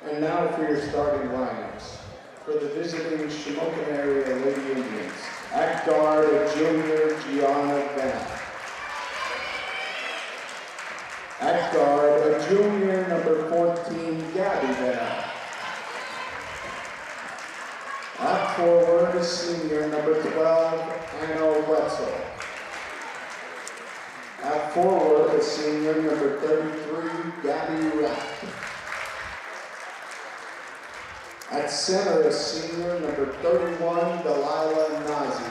And now for your starting lineups. For the visiting Shamokin area Lady Indians, at guard, a junior, Gianna Vanna. At guard, a junior, number 14, Gabby Vanna. At forward, a senior, number 12, Anna Wetzel. At forward, a senior, number 33, Gabby Rapp. At center, a senior, number 31, Delilah Nazi.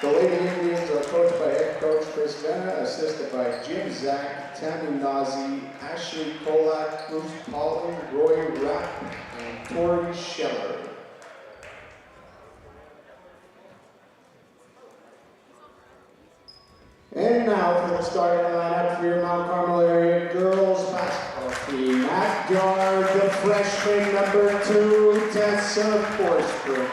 The Lady Indians are coached by head coach Chris Venna, assisted by Jim Zach, Tammy Nazi, Ashley Kolak, Bruce Paulin, Roy Rapp, and Tori Scheller. And now for the starting lineup for your Mount Carmel area girls basketball team. At guard, the freshman number 2, Tessa Forsberg.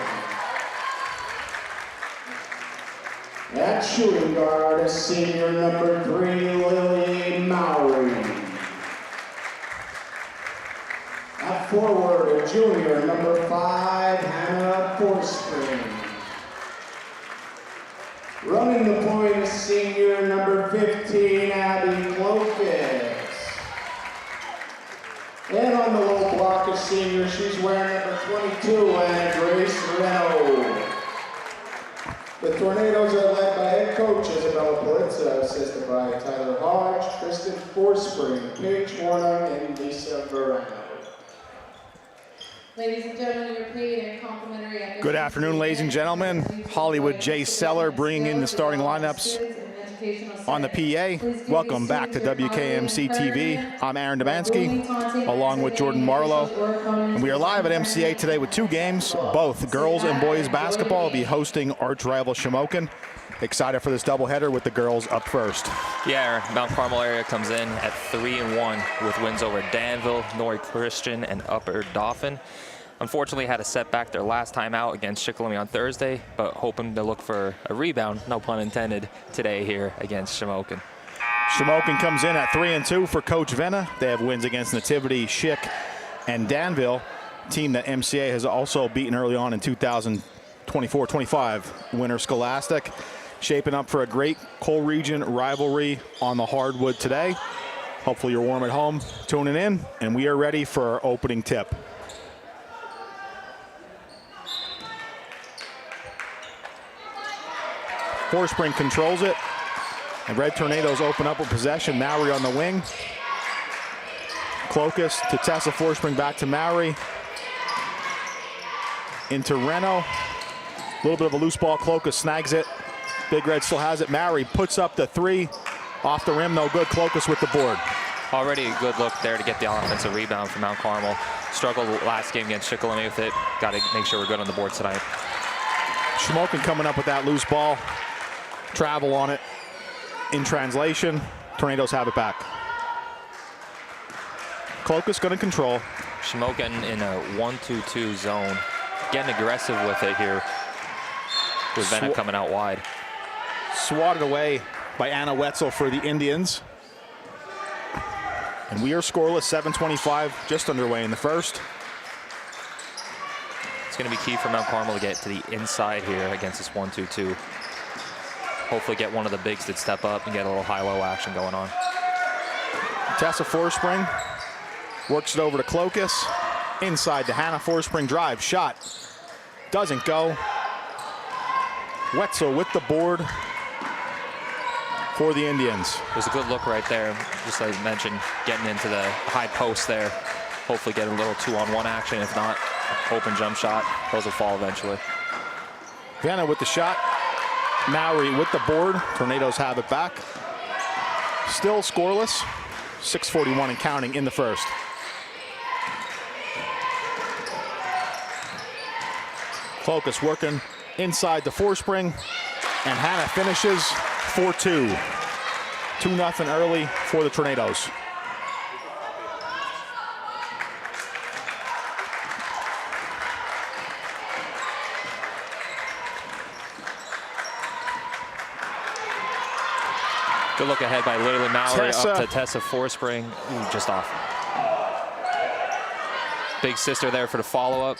At shooting guard, a senior number 3, Lily Mowry. At forward, a junior number 5, Hannah Forsberg. Running the point is senior number 15, Abby Clovis. And on the low block is senior, she's wearing number 22, Anna Grace Renault. The Tornadoes are led by head coach Isabella Polizza, assisted by Tyler Hodge, Kristen Forsberg, Paige Warner, and Lisa Verano. Ladies and gentlemen, you're paid and complimentary. Good afternoon, ladies and gentlemen. Hollywood J. Seller bringing in the starting lineups on the PA. Welcome back to WKMC TV. I'm Aaron Demansky, along with Jordan Marlowe. And we are live at MCA today with 2 games. Both girls and boys basketball will be hosting arch rival Shamokin. Excited for this doubleheader with the girls up first. Yeah, Aaron, Mount Carmel area comes in at 3-1 with wins over Danville, Norrie Christian, and Upper Dauphin. Unfortunately, had a setback their last time out against Shikellamy on Thursday, but hoping to look for a rebound, no pun intended, today here against Shamokin. Shamokin comes in at 3-2 for Coach Venna. They have wins against Nativity, Schick, and Danville, team that MCA has also beaten early on in 2024-25 winner Scholastic. Shaping up for a great Coal Region rivalry on the hardwood today. Hopefully you're warm at home, tuning in, and we are ready for our opening tip. Forspring controls it, and Red Tornadoes open up with possession. Mowry on the wing. Clocus to Tessa Forspring, back to Mowry. Into Reno. A little bit of a loose ball. Clocus snags it. Big Red still has it. Mowry puts up the 3. Off the rim, no good. Clocus with the board. Already a good look there to get the offensive rebound from Mount Carmel. Struggled last game against Shikellamy with it. Got to make sure we're good on the board tonight. Shamokin coming up with that loose ball. Travel on it. In translation, Tornadoes have it back. Clocus going to control. Shamokin in a 1-2-2 zone. Getting aggressive with it here. With Venna coming out wide. Swatted away by Anna Wetzel for the Indians. And we are scoreless, 7:25 just underway in the first. It's going to be key for Mount Carmel to get to the inside here against this 1-2-2. Hopefully get one of the bigs to step up and get a little high-low action going on. Tessa Forspring works it over to Clocus. Inside to Hannah Forspring, drive, shot. Doesn't go. Wetzel with the board for the Indians. It was a good look right there. Just like I mentioned, getting into the high post there. Hopefully get a little 2-on-1 action. If not, open jump shot. Those will fall eventually. Vanna with the shot. Mowry with the board. Tornadoes have it back. Still scoreless. 6:41 and counting in the first. Clocus working inside the Forspring, and Hannah finishes 4-2. 2-0 early for the Tornadoes. Good look ahead by Lily Mowry up to Tessa Forspring. Ooh, just off. Big sister there for the follow-up.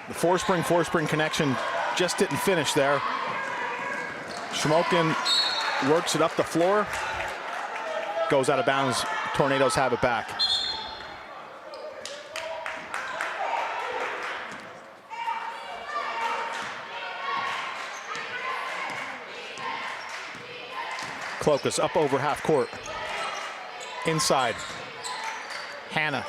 The four-spring connection just didn't finish there. Shamokin works it up the floor. Goes out of bounds. Tornadoes have it back. Clokus up over half court. Inside. Hannah.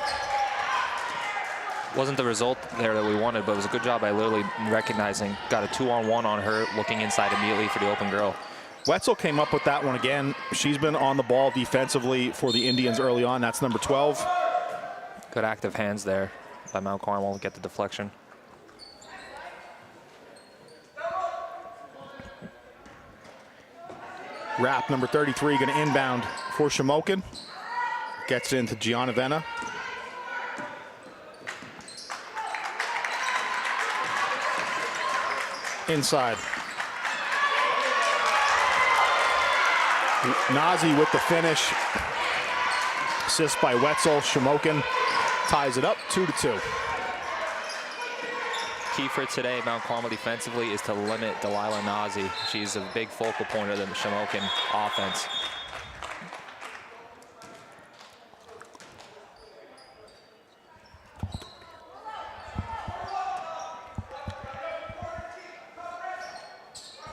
Wasn't the result there that we wanted, but it was a good job by Lily recognizing. Got a 2-on-1 on her, looking inside immediately for the open girl. Wetzel came up with that one again. She's been on the ball defensively for the Indians early on. That's number 12. Good active hands there by Mount Carmel to get the deflection. Rapp, number 33, going to inbound for Shamokin. Gets into Gianna Venna. Inside. Nazi with the finish. Assist by Wetzel. Shamokin ties it up 2-2. Key for today, Mount Carmel defensively, is to limit Delilah Nazi. She's a big focal point of the Shamokin offense.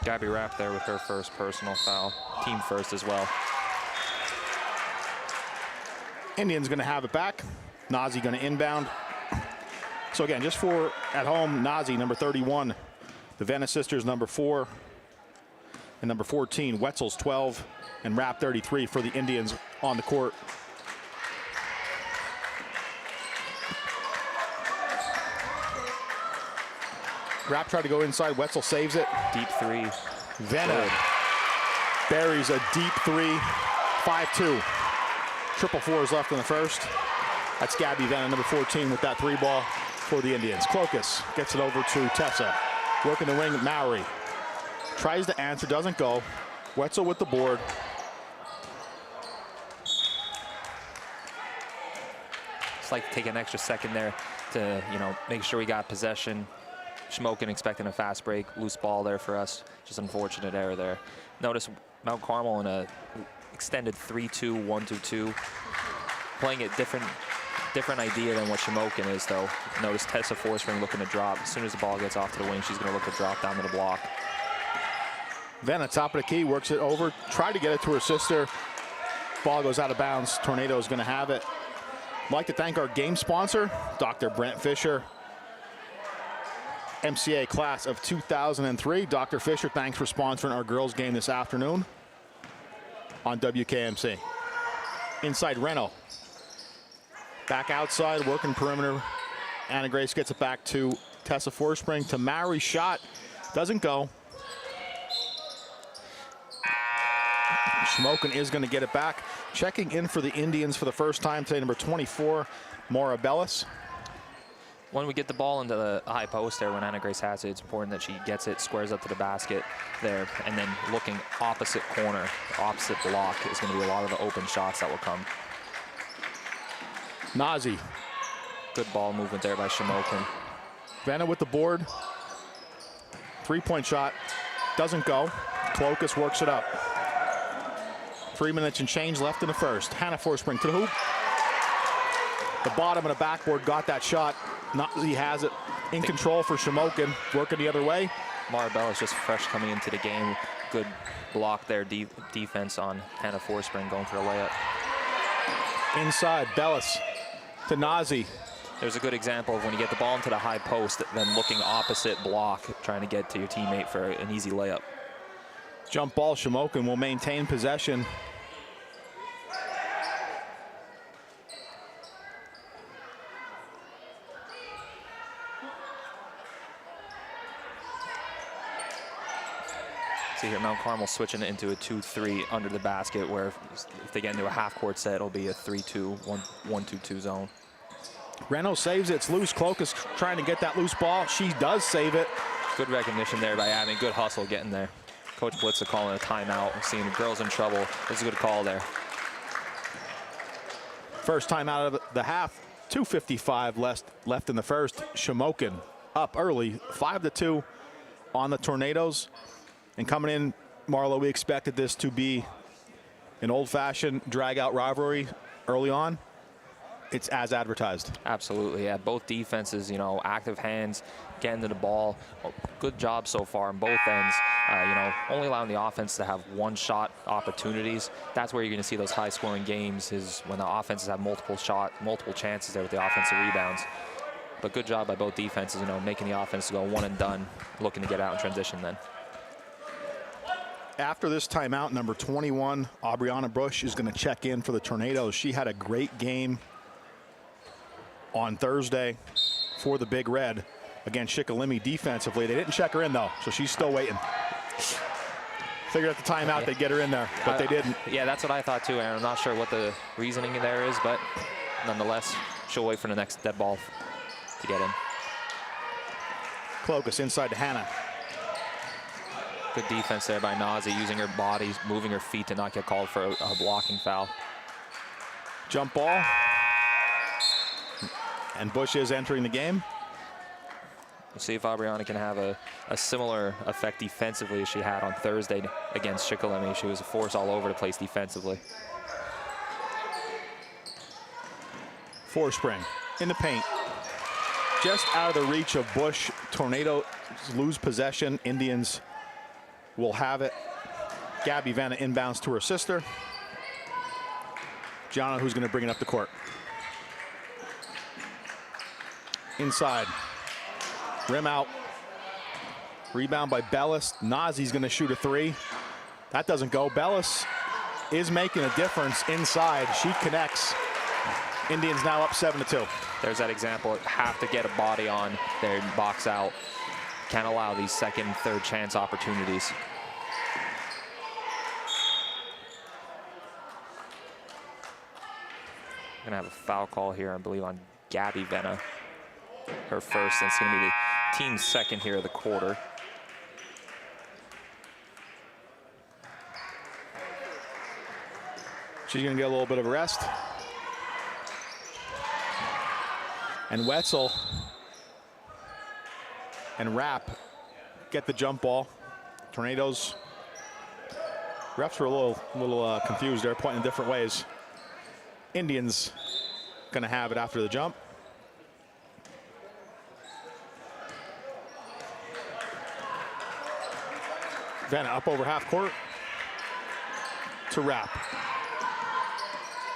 Gabby Rapp there with her first personal foul. Team first as well. Indians going to have it back. Nazi going to inbound. So again, just for at home, Nazi, number 31. The Venna sisters, number 4. And number 14, Wetzel's 12. And Rapp, 33 for the Indians on the court. Rapp tried to go inside. Wetzel saves it. Deep three. Venna buries a deep 3. 5-2. Triple fours left in the first. That's Gabby Venna, number 14, with that 3 ball for the Indians. Clokus gets it over to Tessa. Working the wing, Mowry. Tries to answer, doesn't go. Wetzel with the board. Just like to take an extra second there to, make sure we got possession. Shamokin expecting a fast break, loose ball there for us. Just unfortunate error there. Notice Mount Carmel in a extended 3-2, 1-2-2. Playing it different idea than what Shamokin is, though. Notice Tessa Forsberg looking to drop. As soon as the ball gets off to the wing, she's going to look to drop down to the block. Venna, top of the key, works it over. Tried to get it to her sister. Ball goes out of bounds. Tornado's going to have it. I'd like to thank our game sponsor, Dr. Brent Fisher. MCA class of 2003. Dr. Fisher, thanks for sponsoring our girls game this afternoon on WKMC. Inside Reno. Back outside, working perimeter. Anna Grace gets it back to Tessa Forsberg. To Mowry, shot. Doesn't go. Shamokin is going to get it back. Checking in for the Indians for the first time today, number 24, Maura Bellis. When we get the ball into the high post there, when Anna Grace has it, it's important that she gets it, squares up to the basket there, and then looking opposite corner, opposite block is going to be a lot of the open shots that will come. Nazi. Good ball movement there by Shamokin. Venna with the board. 3-point shot. Doesn't go. Clokus works it up. 3 minutes and change left in the first. Hannah Forsberg to the hoop. The bottom of the backboard got that shot. Nazi has it in control for Shamokin. Working the other way. Maribel is just fresh coming into the game. Good block there, defense on Hannah Forsberg going for a layup. Inside, Bellis to Nazi. There's a good example of when you get the ball into the high post, then looking opposite block, trying to get to your teammate for an easy layup. Jump ball, Shamokin will maintain possession. See here, Mount Carmel switching it into a 2-3 under the basket, where if they get into a half-court set, it'll be a 3-2, 1-2-2 zone. Reno saves it. It's loose. Clokus trying to get that loose ball. She does save it. Good recognition there by Abby. Good hustle getting there. Coach Blitzer calling a timeout, seeing the girls in trouble. This is a good call there. First time out of the half, 2:55 left in the first. Shamokin up early, 5-2 on the Tornadoes. And coming in, Marlo, we expected this to be an old-fashioned drag-out rivalry early on. It's as advertised. Absolutely, yeah. Both defenses, you know, active hands, getting to the ball. Good job so far on both ends. You know, only allowing the offense to have one-shot opportunities. That's where you're going to see those high-scoring games, is when the offenses have multiple chances there with the offensive rebounds. But good job by both defenses, you know, making the offense go one and done, looking to get out in transition then. After this timeout, number 21, Aubriana Bush, is going to check in for the Tornadoes. She had a great game on Thursday for the Big Red against Shikellamy defensively. They didn't check her in, though, so she's still waiting. Figured at the timeout they'd get her in there, but they didn't. Yeah, that's what I thought, too, Aaron. I'm not sure what the reasoning there is, but nonetheless, she'll wait for the next dead ball to get in. Clokus inside to Hannah. Good defense there by Nazi, using her body, moving her feet to not get called for a blocking foul. Jump ball. And Bush is entering the game. We'll see if Aubriana can have a similar effect defensively as she had on Thursday against Shikellamy. She was a force all over the place defensively. Forspring in the paint. Just out of the reach of Bush. Tornadoes lose possession. Indians will have it. Gabby Vanna inbounds to her sister. Gianna, who's going to bring it up the court. Inside. Rim out. Rebound by Bellis. Nazi's going to shoot a three. That doesn't go. Bellis is making a difference inside. She connects. Indians now up 7-2. There's that example. Have to get a body on there and box out. Can't allow these second, third chance opportunities. Gonna have a foul call here, I believe, on Gabby Venna. Her first, and it's gonna be the team's second here of the quarter. She's gonna get a little bit of a rest. And Wetzel and Rapp get the jump ball. Tornadoes. Refs were a little confused there, pointing in different ways. Indians gonna have it after the jump. Vanna up over half court to Rapp.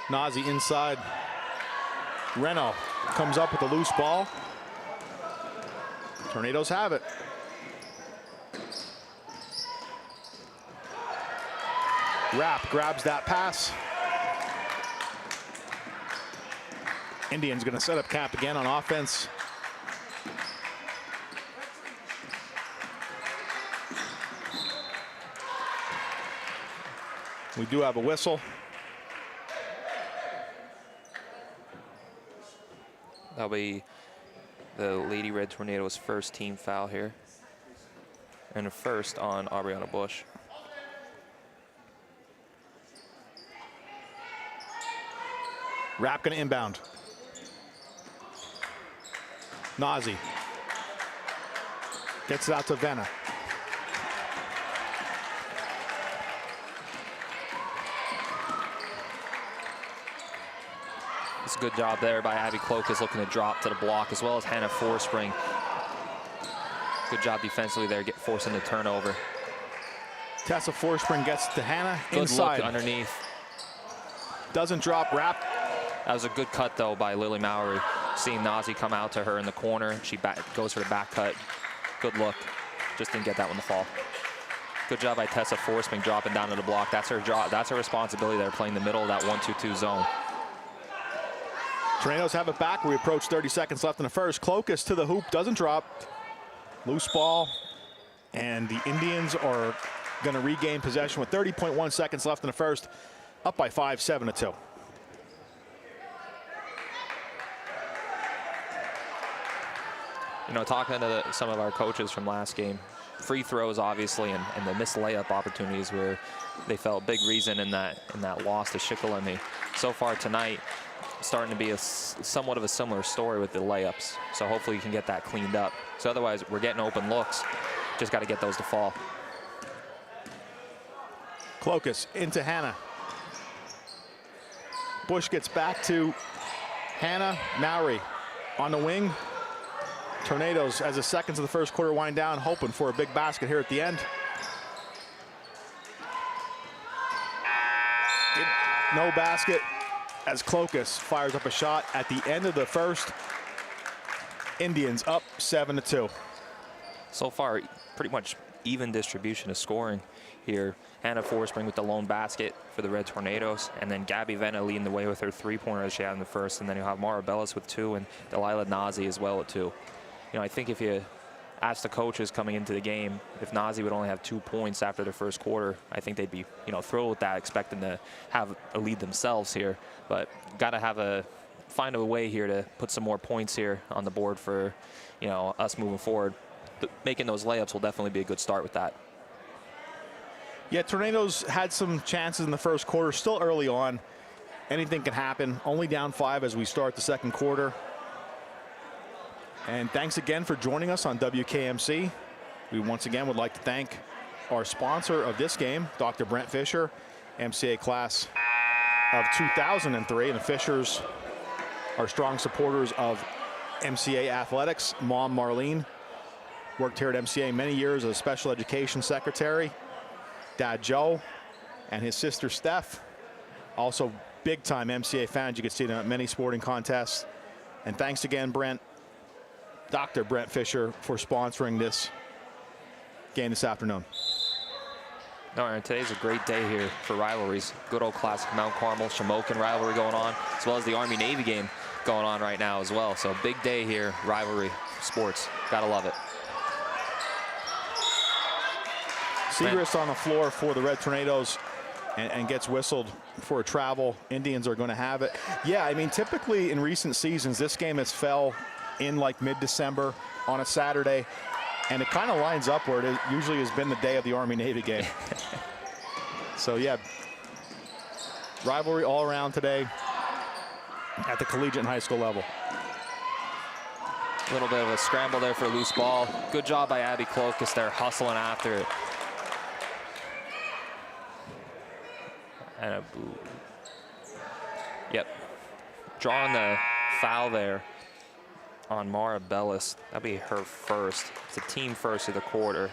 Nazi inside. Reno comes up with a loose ball. Tornadoes have it. Rapp grabs that pass. Indians going to set up camp again on offense. We do have a whistle. That'll be the Lady Red Tornadoes' first team foul here. And a first on Aubriana Bush. Rapp going to inbound. Nazi gets it out to Venna. It's a good job there by Abby Clokus, looking to drop to the block, as well as Hannah Forspring. Good job defensively there, forcing the turnover. Tessa Forspring gets to Hannah Good inside. look underneath. Doesn't drop. Rapp. That was a good cut, though, by Lily Mowry. Seeing Nazi come out to her in the corner. She goes for the back cut. Good look. Just didn't get that one to fall. Good job by Tessa Forspring dropping down to the block. That's her job. That's her responsibility there, playing the middle of that 1-2-2 zone. Tornadoes have it back. We approach 30 seconds left in the first. Clokus to the hoop, doesn't drop. Loose ball. And the Indians are going to regain possession with 30.1 seconds left in the first. Up by 5, 7-2. You know, talking to some of our coaches from last game, free throws obviously, and the missed layup opportunities where they felt big reason in that loss to Shikellamy. So far tonight, starting to be somewhat of a similar story with the layups. So hopefully you can get that cleaned up. So otherwise, we're getting open looks. Just got to get those to fall. Clokus into Hannah. Bush gets back to Hannah. Mowry on the wing. Tornadoes, as the seconds of the first quarter wind down, hoping for a big basket here at the end. No basket as Clokus fires up a shot at the end of the first. Indians up 7-2. So far, pretty much even distribution of scoring here. Hannah Forspring with the lone basket for the Red Tornadoes, and then Gabby Venna leading the way with her three-pointer that she had in the first, and then you have Mara Bellis with 2 and Delilah Nazi as well with 2. You know, I think if you ask the coaches coming into the game, if Nazi would only have 2 points after the first quarter, I think they'd be, you know, thrilled with that, expecting to have a lead themselves here. But got to find a way here to put some more points here on the board for, you know, us moving forward. Making those layups will definitely be a good start with that. Yeah, Tornadoes had some chances in the first quarter, still early on. Anything can happen. Only down 5 as we start the second quarter. And thanks again for joining us on WKMC. We once again would like to thank our sponsor of this game, Dr. Brent Fisher, MCA class of 2003. And the Fishers are strong supporters of MCA athletics. Mom Marlene worked here at MCA many years as a special education secretary. Dad Joe and his sister Steph, also big-time MCA fans. You can see them at many sporting contests. And thanks again, Dr. Brent Fisher, for sponsoring this game this afternoon. No, Aaron, today's a great day here for rivalries. Good old classic Mount Carmel, Shamokin rivalry going on, as well as the Army-Navy game going on right now as well. So big day here, rivalry, sports. Gotta love it. Segrist on the floor for the Red Tornadoes and gets whistled for a travel. Indians are going to have it. Yeah, I mean, typically in recent seasons, this game has fell in like mid-December on a Saturday, and it kind of lines up where it usually has been the day of the Army-Navy game. So, yeah, rivalry all around today at the collegiate and high school level. A little bit of a scramble there for a loose ball. Good job by Abby Clokus there, hustling after it. And a boo. Yep. Drawing the foul there on Mara Bellis. That'll be her first. It's a team first of the quarter.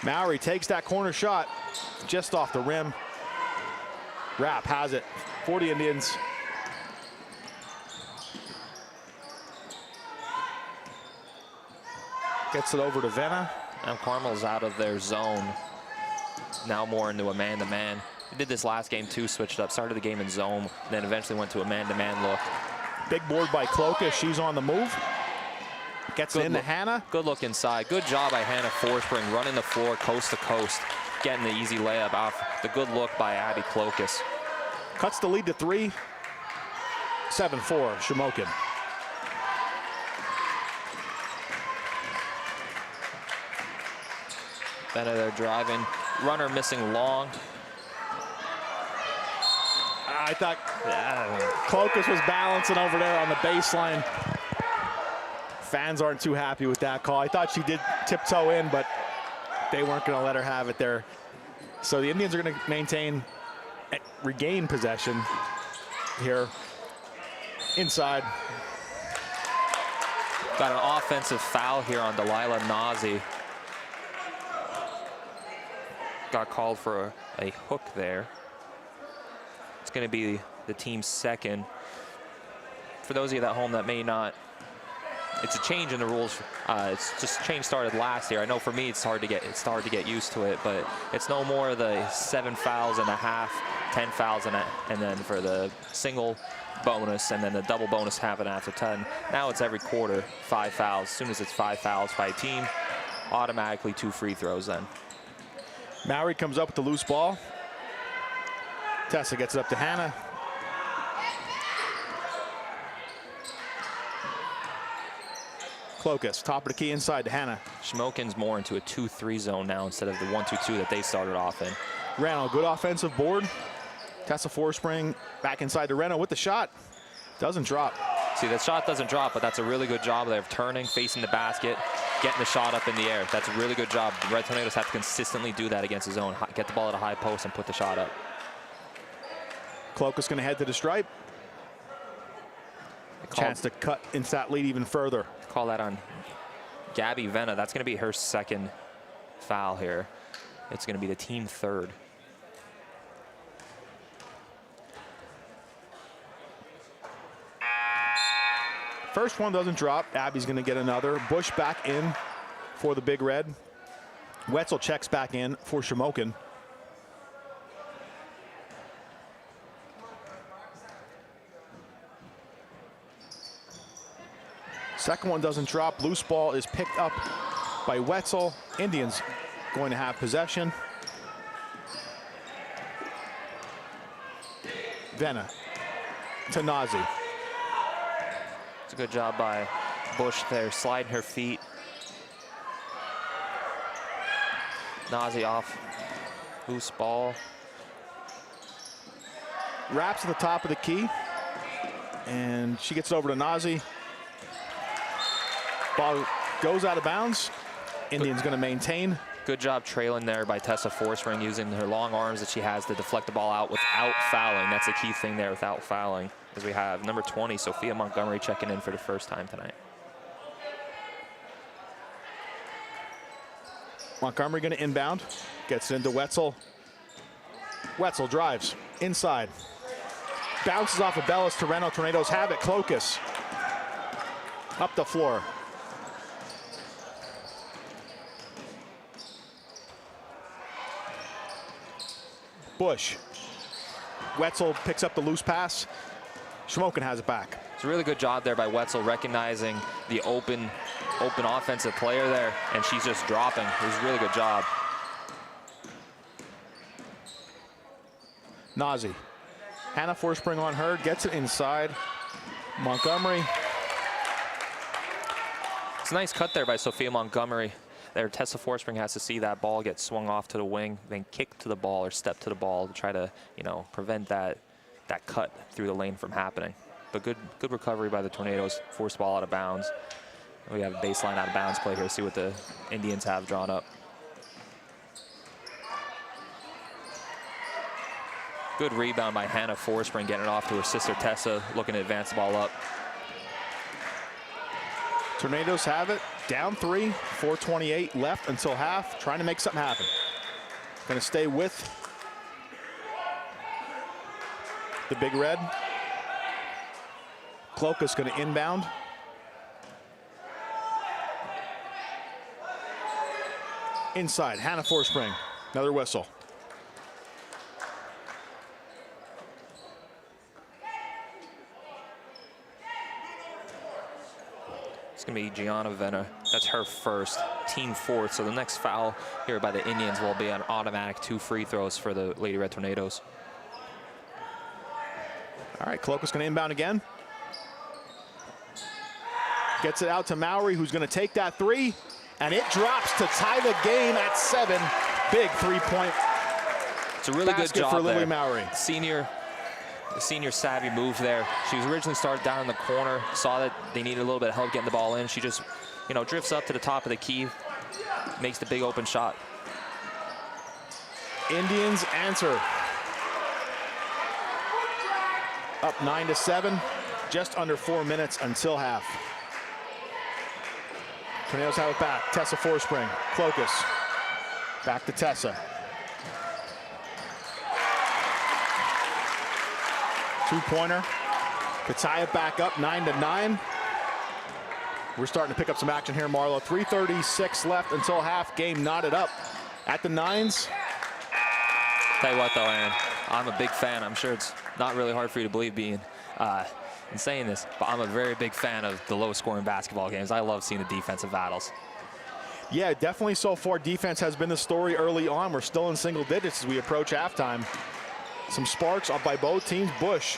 Mowry takes that corner shot just off the rim. Rapp has it for the Indians. Gets it over to Venna. Now Carmel's out of their zone. Now more into a man-to-man. They did this last game too, switched up. Started the game in zone, then eventually went to a man-to-man look. Big board by Clokus. She's on the move. Gets it into Hannah. Good look inside. Good job by Hannah Forspring, running the floor coast to coast, getting the easy layup off. The good look by Abby Clokus. Cuts the lead to 3. 7-4, Shamokin. Benna there driving. Runner missing long. I thought Clokus was balancing over there on the baseline. Fans aren't too happy with that call. I thought she did tiptoe in, but they weren't going to let her have it there. So the Indians are going to regain possession here inside. Got an offensive foul here on Delilah Nazi. Got called for a hook there. It's going to be the team's second. For those of you at home that may not, it's a change in the rules. It's just change started last year. I know for me it's hard to get used to it, but it's no more the 7 fouls and a half, 10 fouls and then for the single bonus and then the double bonus happen after 10. Now it's every quarter 5 fouls. As soon as it's 5 fouls by team, automatically 2 free throws then. Mowry comes up with the loose ball. Tessa gets it up to Hannah. Clokus, top of the key inside to Hannah. Shamokin's more into a 2-3 zone now instead of the 1-2-2 that they started off in. Reno, good offensive board. Tessa Forspring back inside to Reno with the shot. Doesn't drop. See, that shot doesn't drop, but that's a really good job there of turning, facing the basket, getting the shot up in the air. That's a really good job. The Red Tornadoes have to consistently do that against the zone. Get the ball at a high post and put the shot up. Cloak is going to head to the stripe. Chance to cut into that lead even further. Call that on Gabby Venna. That's going to be her second foul here. It's going to be the team third. First one doesn't drop. Abby's going to get another. Bush back in for the Big Red. Wetzel checks back in for Shamokin. Second one doesn't drop. Loose ball is picked up by Wetzel. Indians going to have possession. Venna to Nazi. It's a good job by Bush there, sliding her feet. Nazi off. Loose ball. Wraps at the top of the key. And she gets it over to Nazi. Ball goes out of bounds. Indians going to maintain. Good job trailing there by Tessa Forspring, using her long arms that she has to deflect the ball out without fouling. That's the key thing there, without fouling. As we have number 20, Sophia Montgomery, checking in for the first time tonight. Montgomery going to inbound. Gets it into Wetzel. Wetzel drives inside. Bounces off of Bellis. Torrento Tornadoes have it. Clokus up the floor. Bush. Wetzel picks up the loose pass. Shamokin has it back. It's a really good job there by Wetzel, recognizing the open offensive player there, and she's just dropping. It was a really good job. Nazi. Hannah Forspring on her, gets it inside. Montgomery. It's a nice cut there by Sophia Montgomery. There, Tessa Forspring has to see that ball get swung off to the wing, then kick to the ball or step to the ball to try to, prevent that cut through the lane from happening. But good recovery by the Tornadoes. Forced ball out of bounds. We have a baseline out of bounds play here. See what the Indians have drawn up. Good rebound by Hannah Forspring, getting it off to her sister Tessa, looking to advance the ball up. Tornadoes have it. Down 3, 4:28 left until half. Trying to make something happen. Going to stay with the Big Red. Cloak is going to inbound. Inside, Hannah Forspring. Another whistle. It's going to be Gianna Venna. That's her first, team fourth. So the next foul here by the Indians will be an automatic 2 free throws for the Lady Red Tornadoes. All right, Cloak is going to inbound again. Gets it out to Mowry, who's going to take that 3, and it drops to tie the game at 7. Big 3-point. It's a really good job for Lily there. Mowry. Senior savvy move there. She was originally started down in the corner, saw that they needed a little bit of help getting the ball in. She just, drifts up to the top of the key, makes the big open shot. Indians answer. Up 9-7, just under 4 minutes until half. Tornadoes have it back. Tessa Forspring, Clokus. Back to Tessa. 2-pointer. To tie it back up, 9-9. We're starting to pick up some action here, Marlo. 3:36 left until half. Game knotted up at the 9s. Tell you what, though, Aaron, I'm a big fan. I'm sure it's not really hard for you to believe being in saying this, but I'm a very big fan of the low-scoring basketball games. I love seeing the defensive battles. Yeah, definitely so far defense has been the story early on. We're still in single digits as we approach halftime. Some sparks up by both teams. Bush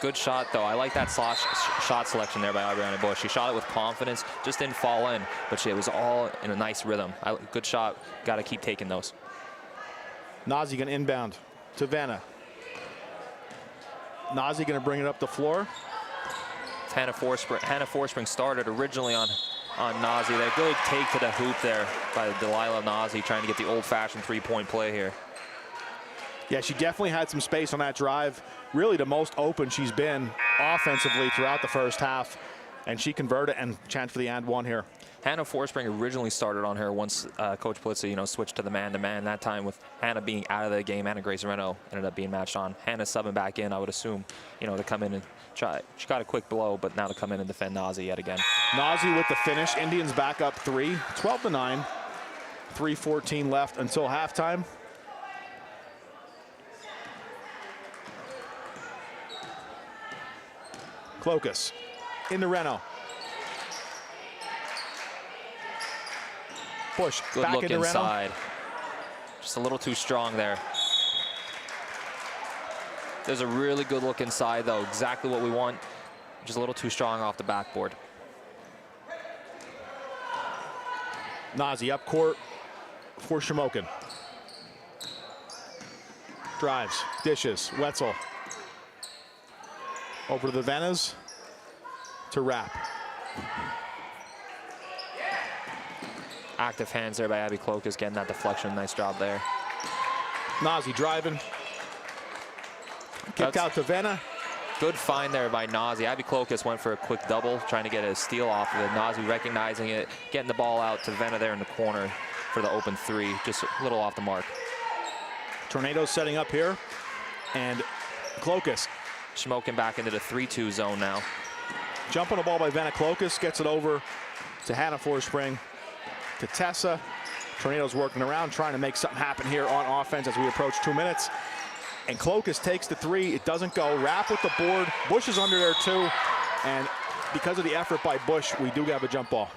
Good shot, though. I like that shot selection there by Aubriana Bush. She shot it with confidence, just didn't fall in, but it was all in a nice rhythm. Good shot. Got to keep taking those. Nazi going to inbound to Vanna. Nazi going to bring it up the floor. Hannah Forspring started originally on Nazi. That good take to the hoop there by Delilah Nazi, trying to get the old-fashioned three-point play here. Yeah, she definitely had some space on that drive. Really the most open she's been offensively throughout the first half. And she converted and chance for the and one here. Hannah Forspring originally started on her once Coach Polizza, switched to the man-to-man. That time with Hannah being out of the game, Anna Grace Reno ended up being matched on. Hannah subbing back in, I would assume, to come in and try. She got a quick blow, but now to come in and defend Nazi yet again. Nazi with the finish. Indians back up 3, 12-9. 3:14 left until halftime. Clokas into Reno. Bush Good back look into inside. Reno. Just a little too strong there. There's a really good look inside, though. Exactly what we want. Just a little too strong off the backboard. Nazi up court for Shamokin. Drives, dishes, Wetzel. Over to the Vannas to Rapp. Active hands there by Abby Clokas, getting that deflection. Nice job there. Nazi driving. Kicked out to Vanna. Good find there by Nazi. Abby Clokas went for a quick double, trying to get a steal off of it. Nazi recognizing it, getting the ball out to Vanna there in the corner for the open three. Just a little off the mark. Tornadoes setting up here. And Clokas. Shamokin back into the 3-2 zone now. Jump on the ball by Vanna Clokas. Gets it over to Hannah Forspring. To Tessa. Tornadoes working around, trying to make something happen here on offense as we approach 2 minutes. And Clokas takes the three. It doesn't go. Rapp with the board. Bush is under there too. And because of the effort by Bush, we do have a jump ball.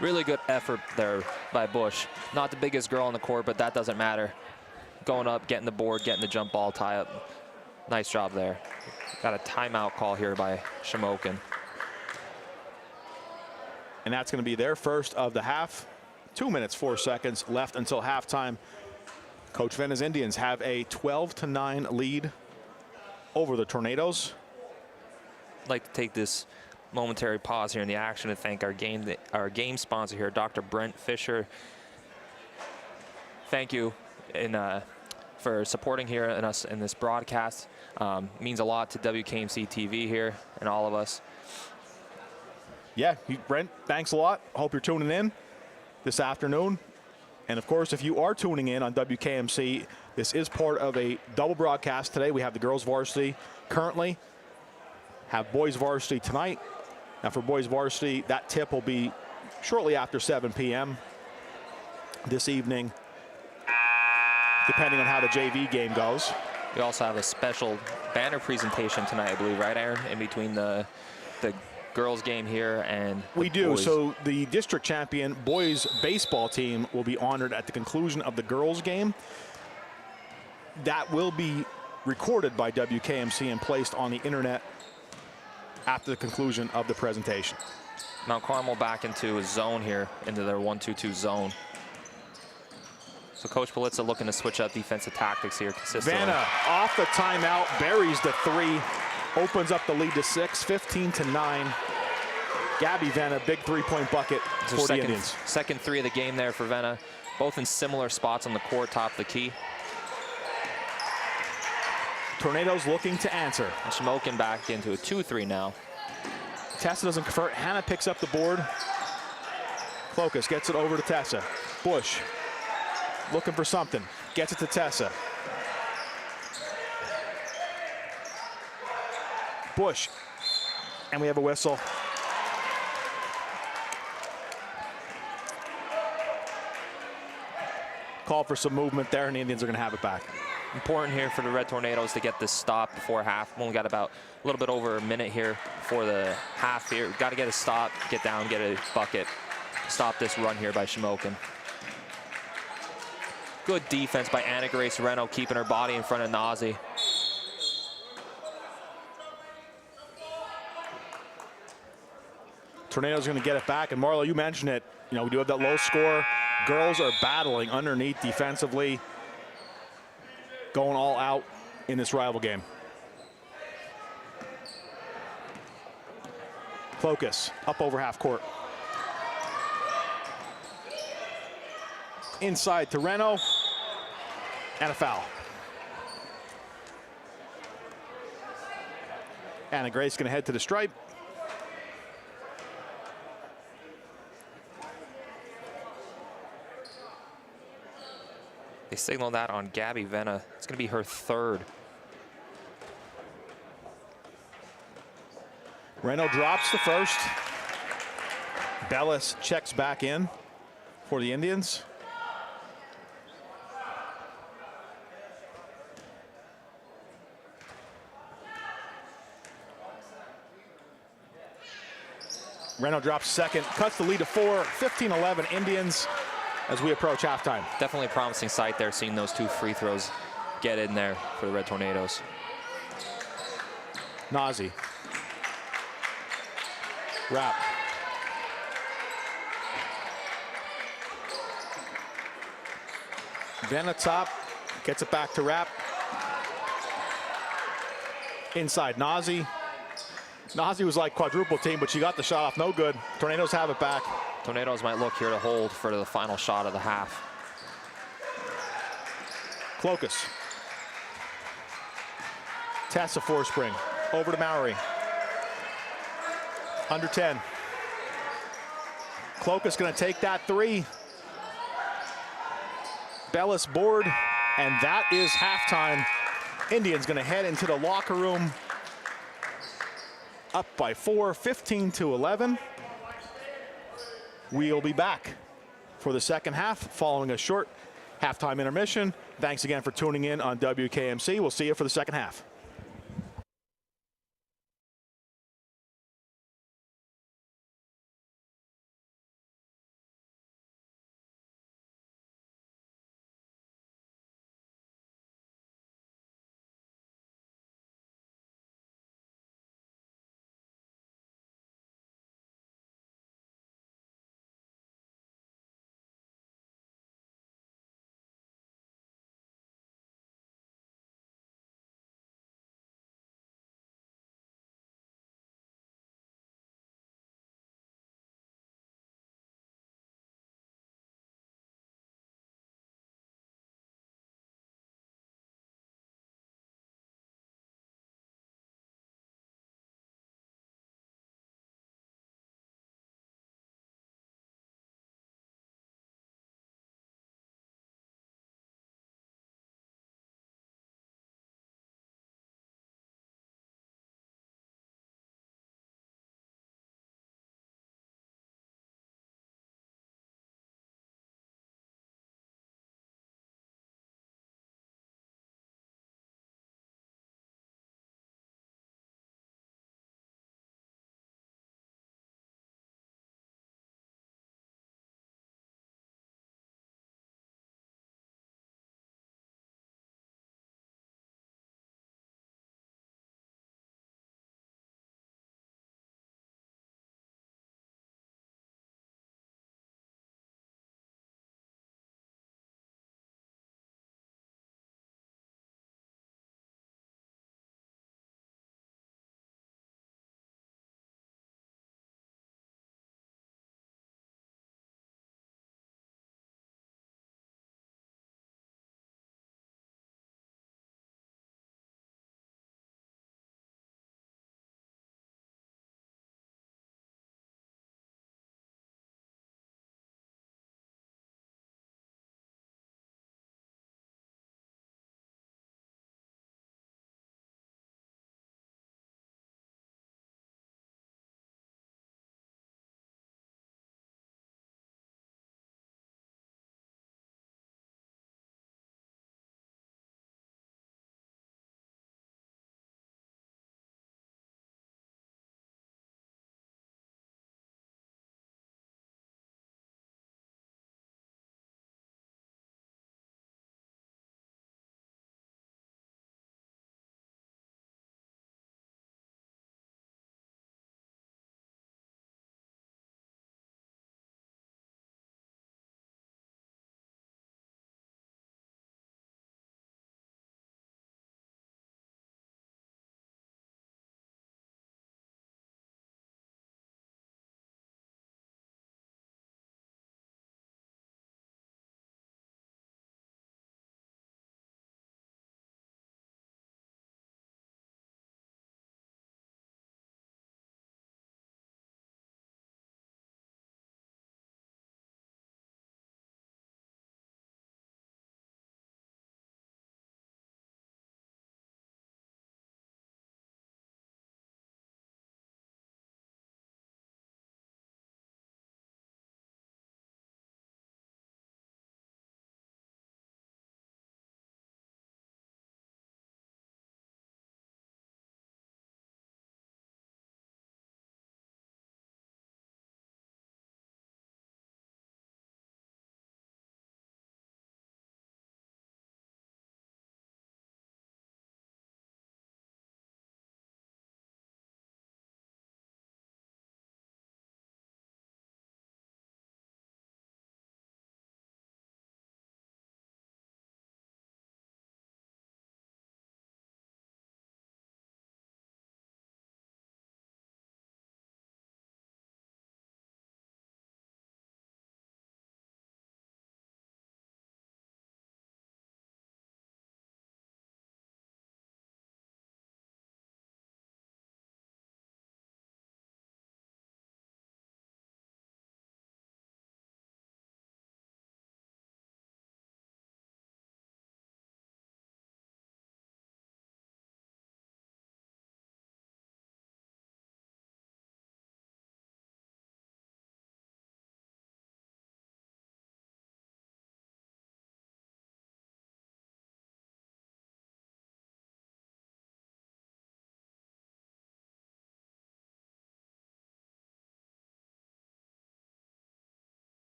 Really good effort there by Bush. Not the biggest girl on the court, but that doesn't matter. Going up, getting the board, getting the jump ball tie up. Nice job there. Got a timeout call here by Shamokin. And that's going to be their first of the half. 2 minutes, 4 seconds left until halftime. Coach Venna's Indians have a 12-9 lead over the Tornadoes. I'd like to take this momentary pause here in the action to thank our game sponsor here, Dr. Brent Fisher. Thank you for supporting here and us in this broadcast. Means a lot to WKMC TV here and all of us. Yeah, Brent, thanks a lot. Hope you're tuning in this afternoon. And of course, if you are tuning in on WKMC, this is part of a double broadcast today. We have the girls varsity currently, have boys varsity tonight. Now for boys varsity, that tip will be shortly after 7 p.m. this evening, depending on how the JV game goes. We also have a special banner presentation tonight, I believe, right, Aaron? In between the girls game here and we do. Boys. So the district champion boys baseball team will be honored at the conclusion of the girls game. That will be recorded by WKMC and placed on the internet after the conclusion of the presentation. Mount Carmel back into a zone here, into their 1-2-2 zone. So Coach Polizza looking to switch up defensive tactics here consistently. Vanna off the timeout, buries the three, opens up the lead to 6, 15-9. Gabby Vanna, big three-point bucket for the Indians. Second three of the game there for Vanna, both in similar spots on the court, top of the key. Tornadoes looking to answer. And Shamokin back into a 2-3 now. Tessa doesn't convert. Hannah picks up the board. Clokas gets it over to Tessa. Bush looking for something. Gets it to Tessa. Bush. And we have a whistle. Call for some movement there, and the Indians are going to have it back. Important here for the Red Tornadoes to get this stop before half. Only got about a little bit over a minute here for the half here. Got to get a stop, get down, get a bucket. Stop this run here by Shamokin. Good defense by Anna Grace Reno, keeping her body in front of Nazi. Tornado's going to get it back. And Marlo, you mentioned it. You know, we do have that low score. Girls are battling underneath defensively, going all out in this rival game. Focus up over half court. Inside to Reno, and a foul. Anna Grace going to head to the stripe. They signaled that on Gabby Venna. It's going to be her third. Reno drops the first. Bellis checks back in for the Indians. Reno drops second, cuts the lead to 4, 15-11 Indians as we approach halftime. Definitely a promising sight there, seeing those 2 free throws get in there for the Red Tornadoes. Nazi. Rapp. Venna top, gets it back to Rapp. Inside Nazi. Nazi was like quadruple team, but she got the shot off, no good. Tornadoes have it back. Tornadoes might look here to hold for the final shot of the half. Clokus. Tessa Forspring, over to Mowry. Under 10. Clokus gonna take that 3. Bellis board, and that is halftime. Indians gonna head into the locker room. Up by 4, 15-11. We'll be back for the second half following a short halftime intermission. Thanks again for tuning in on WKMC. We'll see you for the second half.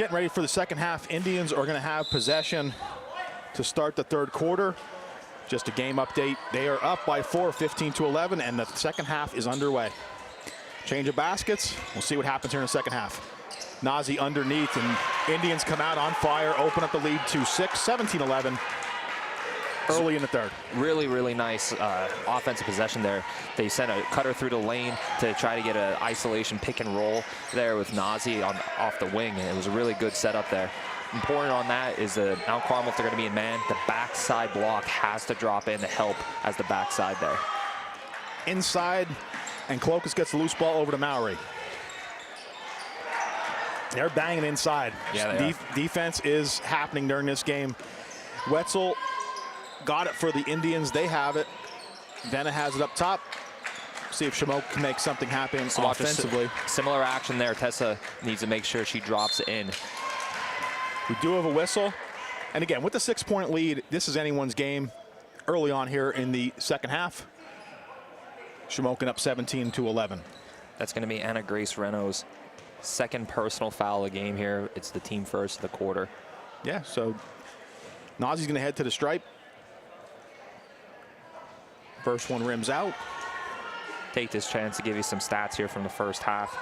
Getting ready for the second half. Indians are going to have possession to start the third quarter. Just a game update. They are up by 4, 15-11, and the second half is underway. Change of baskets. We'll see what happens here in the second half. Nazi underneath, and Indians come out on fire, open up the lead to 6, 17-11. Early in the third. Really, really nice offensive possession there. They sent a cutter through the lane to try to get an isolation pick and roll there with Nazi off the wing, and it was a really good setup there. Important on that is that now Carmel, if they're going to be in man, the backside block has to drop in to help as the backside there. Inside, and Clokus gets the loose ball over to Mowry. They're banging inside. Yeah, defense is happening during this game. Wetzel got it for the Indians. They have it. Vena has it up top. See if Shamokin can make something happen offensively. Similar action there. Tessa needs to make sure she drops it in. We do have a whistle. And again, with the 6-point lead, this is anyone's game early on here in the second half. Shamokin up 17-11. That's going to be Anna Grace Renault's second personal foul of the game here. It's the team first of the quarter. Yeah, so Nazi's going to head to the stripe. First one rims out. Take this chance to give you some stats here from the first half.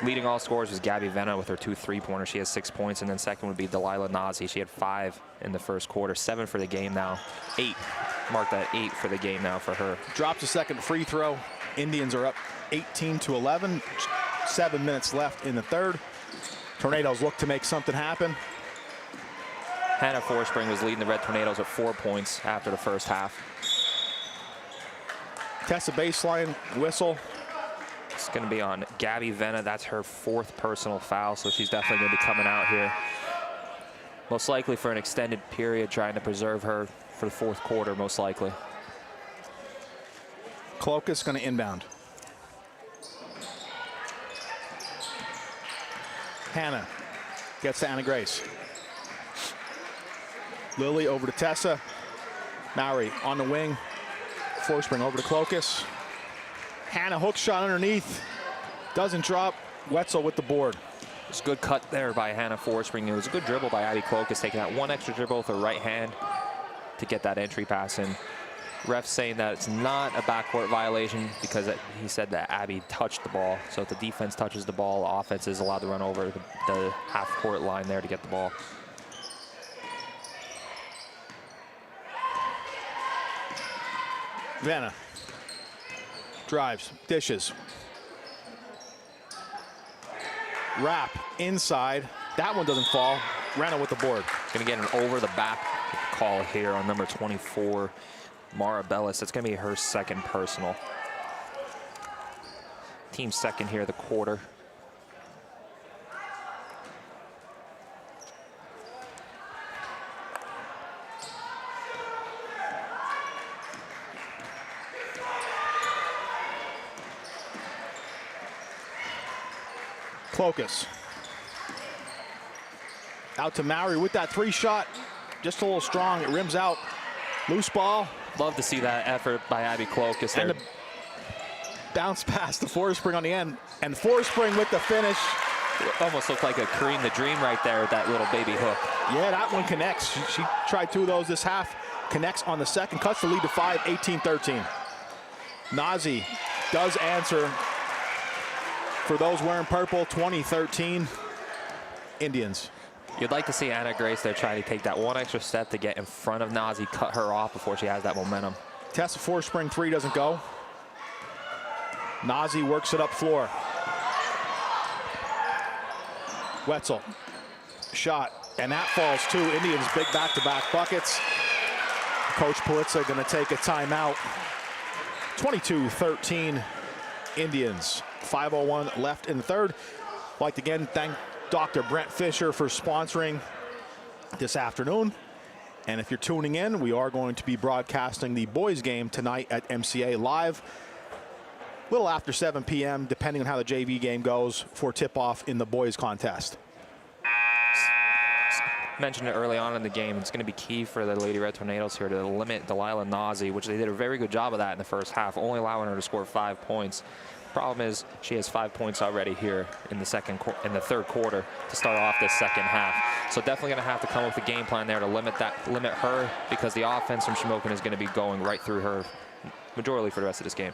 Leading all scorers was Gabby Vena with her 2 3-pointers. She has 6 points, and then second would be Delilah Nazi. She had 5 in the first quarter, 7 for the game now. 8, mark that 8 for the game now for her. Drops a second free throw. Indians are up 18-11. 7 minutes left in the third. Tornadoes look to make something happen. Hannah Forspring was leading the Red Tornadoes with 4 points after the first half. Tessa baseline whistle. It's going to be on Gabby Vena. That's her 4th personal foul, so she's definitely going to be coming out here. Most likely for an extended period, trying to preserve her for the 4th quarter, most likely. Clokus going to inbound. Hannah gets to Anna Grace. Lily over to Tessa. Mowry on the wing. Forspring over to Clokus. Hannah hook shot underneath. Doesn't drop. Wetzel with the board. It's a good cut there by Hannah Forspring. It was a good dribble by Abby Clokus, taking that one extra dribble with her right hand to get that entry pass in. Ref saying that it's not a backcourt violation because he said that Abby touched the ball. So if the defense touches the ball, the offense is allowed to run over the half-court line there to get the ball. Vena drives, dishes. Wrap inside. That one doesn't fall. Rena with the board. Gonna get an over the back call here on number 24, Mara Bellis. That's gonna be her 2nd personal. Team 2nd here of the quarter. Clokus. Out to Mowry with that 3 shot. Just a little strong. It rims out. Loose ball. Love to see that effort by Abby Clokus there. And the bounce pass to Forspring on the end. And Forspring with the finish. It almost looked like a Kareem the Dream right there with that little baby hook. Yeah, that one connects. She tried 2 of those this half. Connects on the second. Cuts the lead to 5, 18-13. Nazi does answer. For those wearing purple, 2013 Indians. You'd like to see Anna Grace there try to take that one extra step to get in front of Nazi, cut her off before she has that momentum. Tessa Forspring 3 doesn't go. Nazi works it up floor. Wetzel, shot, and that falls too. Indians big back-to-back buckets. Coach Politza gonna take a timeout. 22-13 Indians. 5:01 left in the third. I'd like to again thank Dr. Brent Fisher for sponsoring this afternoon. And if you're tuning in, we are going to be broadcasting the boys game tonight at MCA Live. A little after 7 p.m., depending on how the JV game goes for tip-off in the boys contest. Mentioned it early on in the game. It's going to be key for the Lady Red Tornadoes here to limit Delilah Nazi, which they did a very good job of that in the first half, only allowing her to score 5 points. Problem is, she has 5 points already here in the third quarter to start off this second half. So definitely going to have to come up with a game plan there to limit her, because the offense from Shamokin is going to be going right through her majorly for the rest of this game.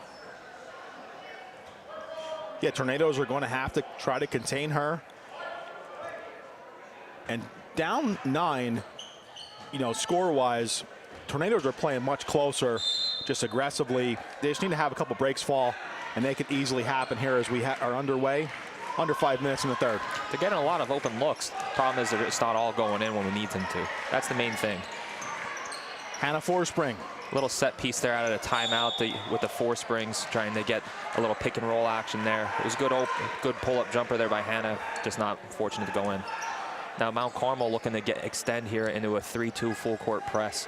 Yeah, Tornadoes are going to have to try to contain her. And down 9, you know, score-wise, Tornadoes are playing much closer, just aggressively. They just need to have a couple breaks fall, and they could easily happen here as we are underway. Under 5 minutes in the third. They're getting a lot of open looks. Problem is, it's not all going in when we need them to. That's the main thing. Hannah Forspring. Little set piece there out of the timeout with the 4 springs, trying to get a little pick and roll action there. It was good pull-up jumper there by Hannah, just not fortunate to go in. Now Mount Carmel looking to extend here into a 3-2 full court press.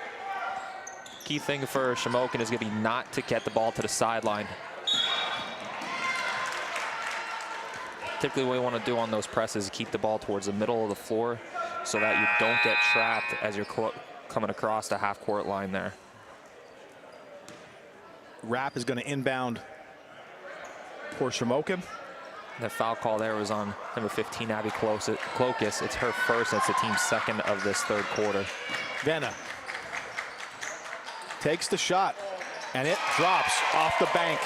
Key thing for Shamokin is going to be not to get the ball to the sideline. Typically what we want to do on those presses is keep the ball towards the middle of the floor so that you don't get trapped as you're coming across the half-court line there. Rapp is going to inbound for Shamokin. The foul call there was on number 15, Abby Clokus. It's her first. That's the team's second of this third quarter. Venna takes the shot, and it drops off the bank.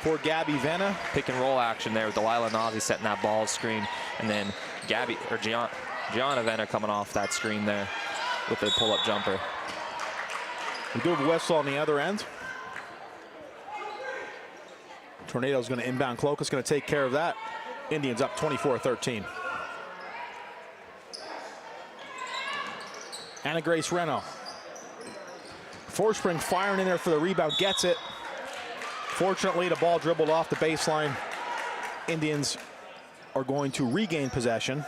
For Gabby Venna. Pick and roll action there with Delilah Nazi setting that ball screen, and then Gianna Venna coming off that screen there with the pull-up jumper. We do have a whistle on the other end. Tornado's going to inbound. Cloak going to take care of that. Indians up 24-13. Anna Grace Reno. Forspring firing in there for the rebound, gets it. Fortunately, the ball dribbled off the baseline. Indians are going to regain possession.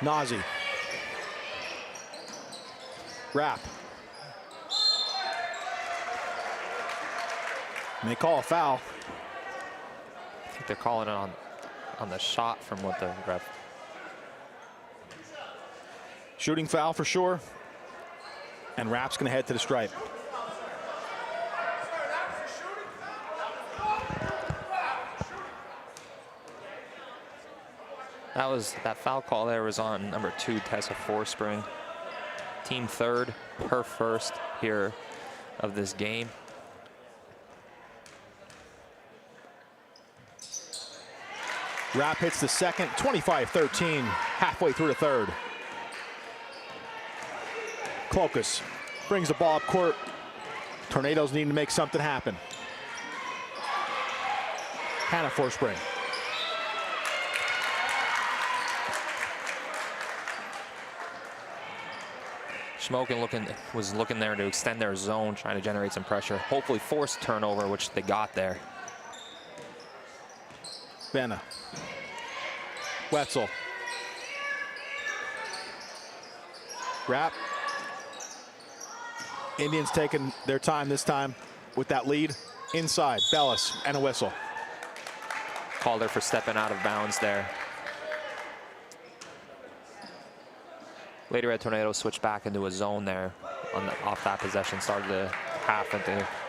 Nazi. Rapp. And they call a foul. I think they're calling it on the shot from what the ref. Shooting foul for sure. And Rapp's going to head to the stripe. That foul call there was on number 2, Tessa Forspring. Team third, her first here of this game. Rapp hits the second, 25-13, halfway through the third. Clokus brings the ball up court. Tornadoes need to make something happen. Hannah Forspring. Shamokin was looking there to extend their zone, trying to generate some pressure. Hopefully force turnover, which they got there. Venna. Wetzel. Rapp. Indians taking their time this time with that lead. Inside, Bellis and a whistle. Called her for stepping out of bounds there. Later, Tornado switched back into a zone there off that possession. Started the half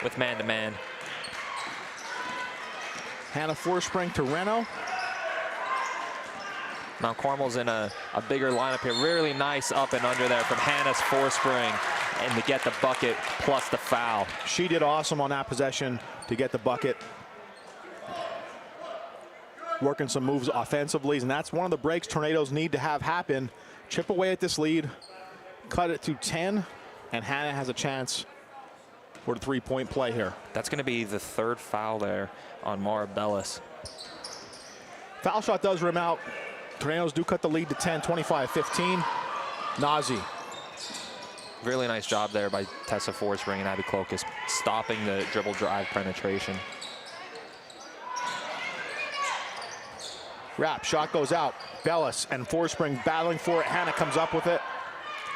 with man-to-man. Hannah Forspring to Reno. Mount Carmel's in a bigger lineup here. Really nice up and under there from Hannah's Forspring, and to get the bucket plus the foul. She did awesome on that possession to get the bucket. Working some moves offensively, and that's one of the breaks Tornadoes need to have happen. Chip away at this lead, cut it to 10, and Hannah has a chance for the three-point play here. That's going to be the third foul there on Mara Bellis. Foul shot does rim out. Tornadoes do cut the lead to 10, 25-15. Nazi. Really nice job there by Tessa Forspring and Abby Clokus, stopping the dribble drive penetration. Rapp, shot goes out. Bellis and Forspring battling for it. Hannah comes up with it.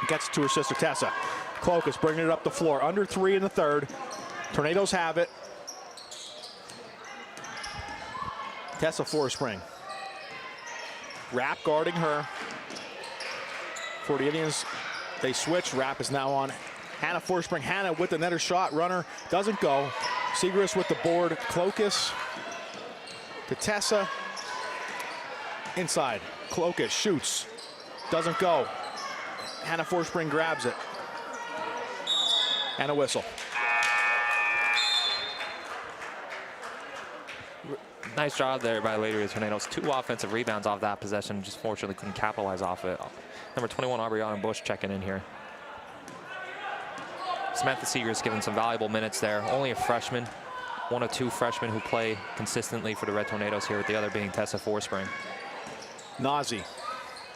Gets it to her sister Tessa. Clokus bringing it up the floor. Under 3 in the third. Tornadoes have it. Tessa Forspring. Rapp guarding her. For the Indians, they switch. Rapp is now on Hannah Forspring. Hannah with another shot. Runner doesn't go. Segrist with the board. Clokus to Tessa. Inside. Clokus shoots. Doesn't go. Hannah Forspring grabs it. And a whistle. Nice job there by Lady Tornadoes. 2 offensive rebounds off that possession. Just fortunately couldn't capitalize off it. Number 21, Aubriana Bush checking in here. Samantha Segrist given some valuable minutes there. Only a freshman. One of 2 freshmen who play consistently for the Red Tornadoes here, with the other being Tessa Forspring. Nazi.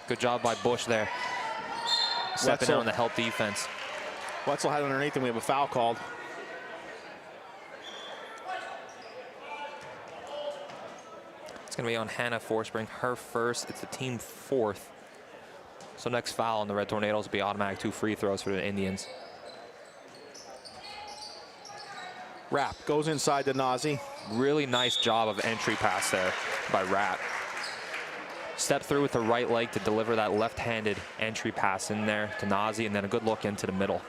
Good job by Bush there. Stepping in on the help defense. Wetzel had underneath and we have a foul called. It's going to be on Hannah Forspring, her first. It's the team 4th. So next foul on the Red Tornadoes will be automatic 2 free throws for the Indians. Rapp goes inside to Nazi. Really nice job of entry pass there by Rapp. Step through with the right leg to deliver that left-handed entry pass in there to Nazi, and then a good look into the middle.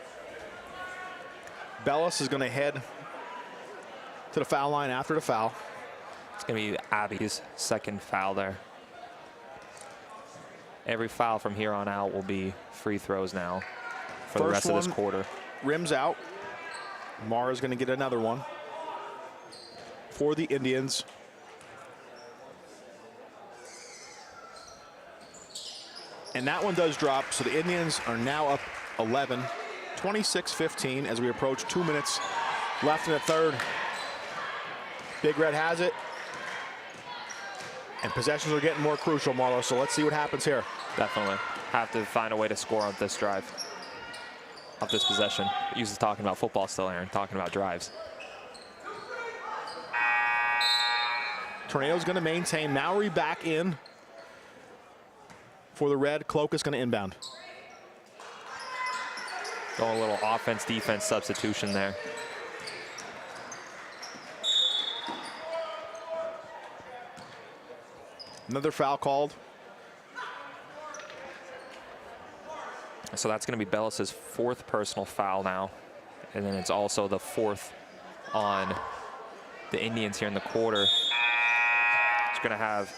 Bellis is going to head to the foul line after the foul. It's going to be Abby's second foul there. Every foul from here on out will be free throws now for the rest of this quarter. Rims out. Mara's going to get another one for the Indians. And that one does drop, so the Indians are now up 11, 26-15 as we approach 2 minutes left in the third. Big Red has it. And possessions are getting more crucial, Marlo, so let's see what happens here. Definitely. Have to find a way to score on this drive, of this possession. Uses talking about football still, Aaron, talking about drives. Tornado's going to maintain. Mowry back in for the Red. Cloak is going to inbound. Going a little offense-defense substitution there. Another foul called. So that's going to be Bellis's 4th personal foul now. And then it's also the 4th on the Indians here in the quarter. It's going to have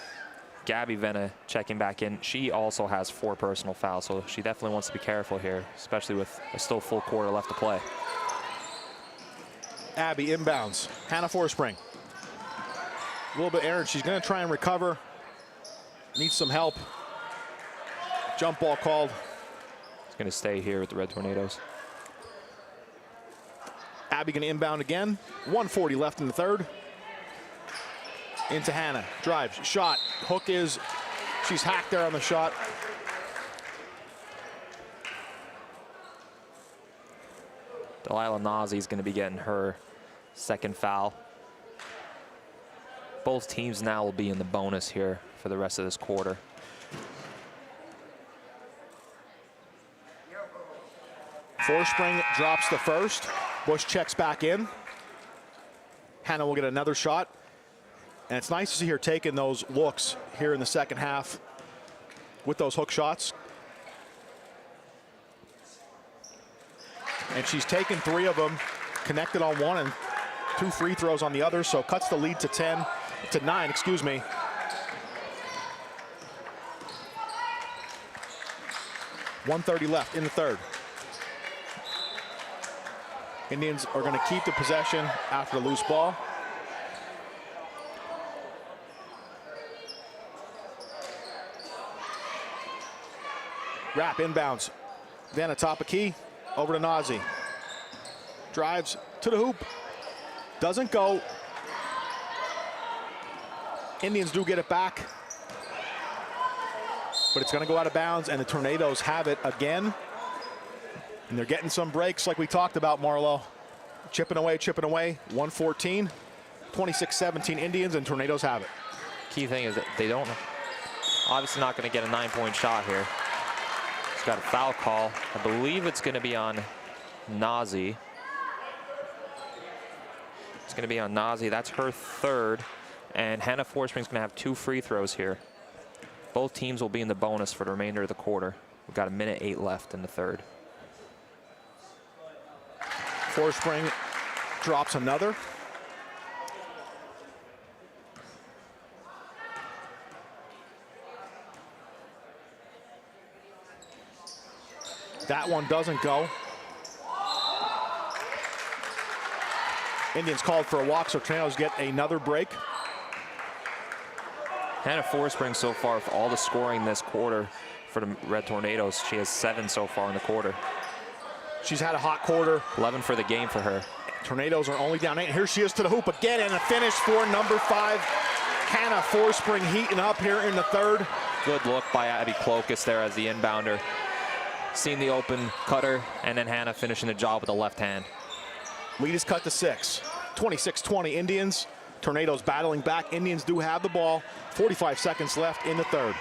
Gabby Venna checking back in. She also has 4 personal fouls, so she definitely wants to be careful here, especially with a still full quarter left to play. Abby inbounds. Hannah Forspring. A little bit errant. She's going to try and recover. Needs some help. Jump ball called. It's going to stay here with the Red Tornadoes. Abby going to inbound again. 1:40 left in the third. Into Hannah. Drives. Shot. Hook is. She's hacked there on the shot. Delilah Nazi is going to be getting her 2nd foul. Both teams now will be in the bonus here for the rest of this quarter. Forspring drops the first. Bush checks back in. Hannah will get another shot. And it's nice to see her taking those looks here in the second half with those hook shots. And she's taken 3 of them, connected on one and 2 free throws on the other, so cuts the lead to 9, excuse me. .130 left in the third. Indians are going to keep the possession after the loose ball. Rapp inbounds. Then atop a key, over to Nazi. Drives to the hoop. Doesn't go. Indians do get it back. But it's going to go out of bounds, and the Tornadoes have it again. And they're getting some breaks like we talked about, Marlo. Chipping away, 114. 26-17 Indians, and Tornadoes have it. Key thing is that they don't, obviously not going to get a 9-point shot here. It's got a foul call. I believe it's going to be on Nazi. It's going to be on Nazi. That's her 3rd. And Hannah Forspring's going to have 2 free throws here. Both teams will be in the bonus for the remainder of the quarter. We've got 1:08 left in the third. Forspring drops another. That one doesn't go. Indians called for a walk, so Tornadoes get another break. Hannah Forspring so far for all the scoring this quarter for the Red Tornadoes. She has 7 so far in the quarter. She's had a hot quarter. 11 for the game for her. Tornadoes are only down 8. Here she is to the hoop again, and a finish for number 5, Hannah Forspring, heating up here in the third. Good look by Abby Clokus there as the inbounder. Seen the open cutter, and then Hannah finishing the job with the left hand. Lead is cut to 6. 26-20 Indians. Tornadoes battling back. Indians do have the ball. 45 seconds left in the third.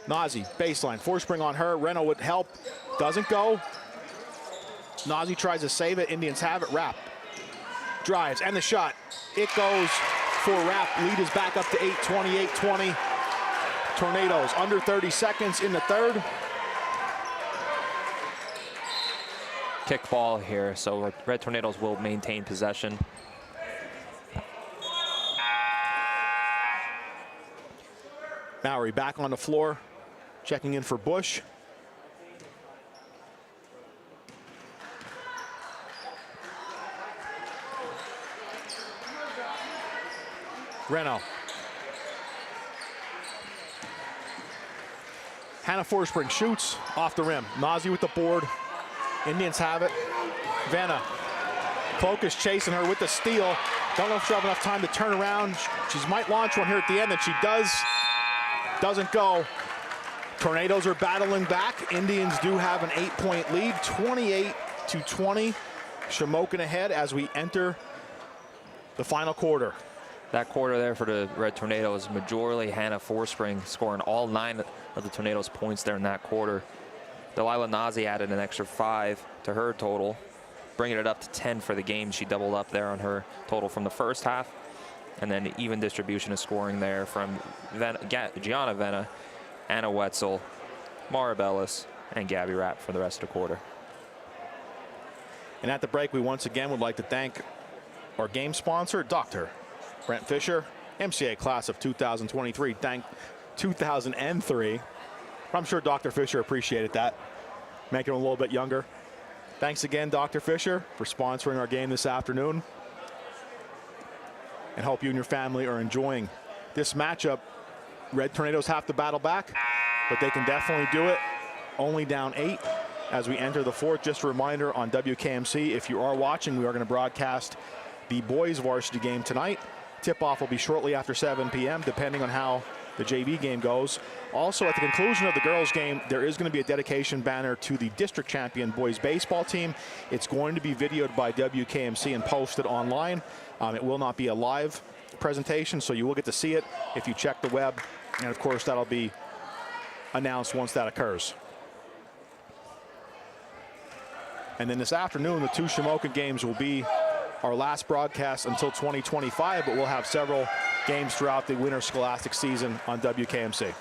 Nazi, baseline, Forspring on her. Reno would help. Doesn't go. Nazi tries to save it. Indians have it. Wrap. Drives, and the shot. It goes for Wrap. Lead is back up to 8, 28-20. Tornadoes under 30 seconds in the third. Kick ball here, so Red Tornadoes will maintain possession. Mallory back on the floor, checking in for Bush. Reno. Hannah Forspring shoots off the rim. Nazi with the board. Indians have it. Vanna. Clokus chasing her with the steal. Don't know if she'll have enough time to turn around. She might launch one here at the end, and she does. Doesn't go. Tornadoes are battling back. Indians do have an 8-point lead, 28-20. Shamokin ahead as we enter the final quarter. That quarter there for the Red Tornadoes, majorly Hannah Forspring scoring all 9 of the Tornadoes' points there in that quarter. Delilah Nazi added an extra 5 to her total, bringing it up to 10 for the game. She doubled up there on her total from the first half. And then even distribution of scoring there from Gianna Venna, Anna Wetzel, Mara Bellis, and Gabby Rapp for the rest of the quarter. And at the break, we once again would like to thank our game sponsor, Dr. Brent Fisher, MCA class of 2023, 2003. I'm sure Dr. Fisher appreciated that, making him a little bit younger. Thanks again, Dr. Fisher, for sponsoring our game this afternoon. And hope you and your family are enjoying this matchup. Red Tornadoes have to battle back, but they can definitely do it. Only down 8 as we enter the fourth. Just a reminder on WKMC, if you are watching, we are going to broadcast the boys varsity game tonight. Tip-off will be shortly after 7 p.m., depending on how the JV game goes. Also, at the conclusion of the girls game, there is going to be a dedication banner to the district champion boys baseball team. It's going to be videoed by WKMC and posted online. It will not be a live presentation, so you will get to see it if you check the web. And of course, that'll be announced once that occurs. And then this afternoon, the 2 Shamokin games will be our last broadcast until 2025, but we'll have several games throughout the winter scholastic season on WKMC.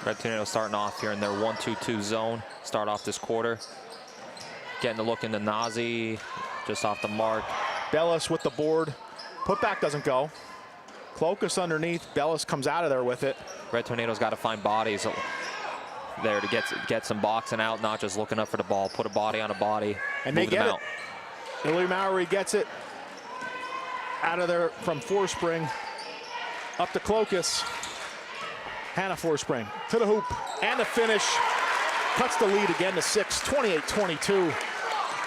Red Tornadoes starting off here in their 1-2-2 zone. Start off this quarter. Getting a look into Nazi, just off the mark. Bellis with the board. Putback doesn't go. Clokus underneath. Bellis comes out of there with it. Red Tornadoes got to find bodies there to get some boxing out, not just looking up for the ball. Put a body on a body. And they get it. Lily Mallory gets it out of there from Forspring. Up to Clokus. Hannah Forspring to the hoop. And the finish. Cuts the lead again to 6. 28-22.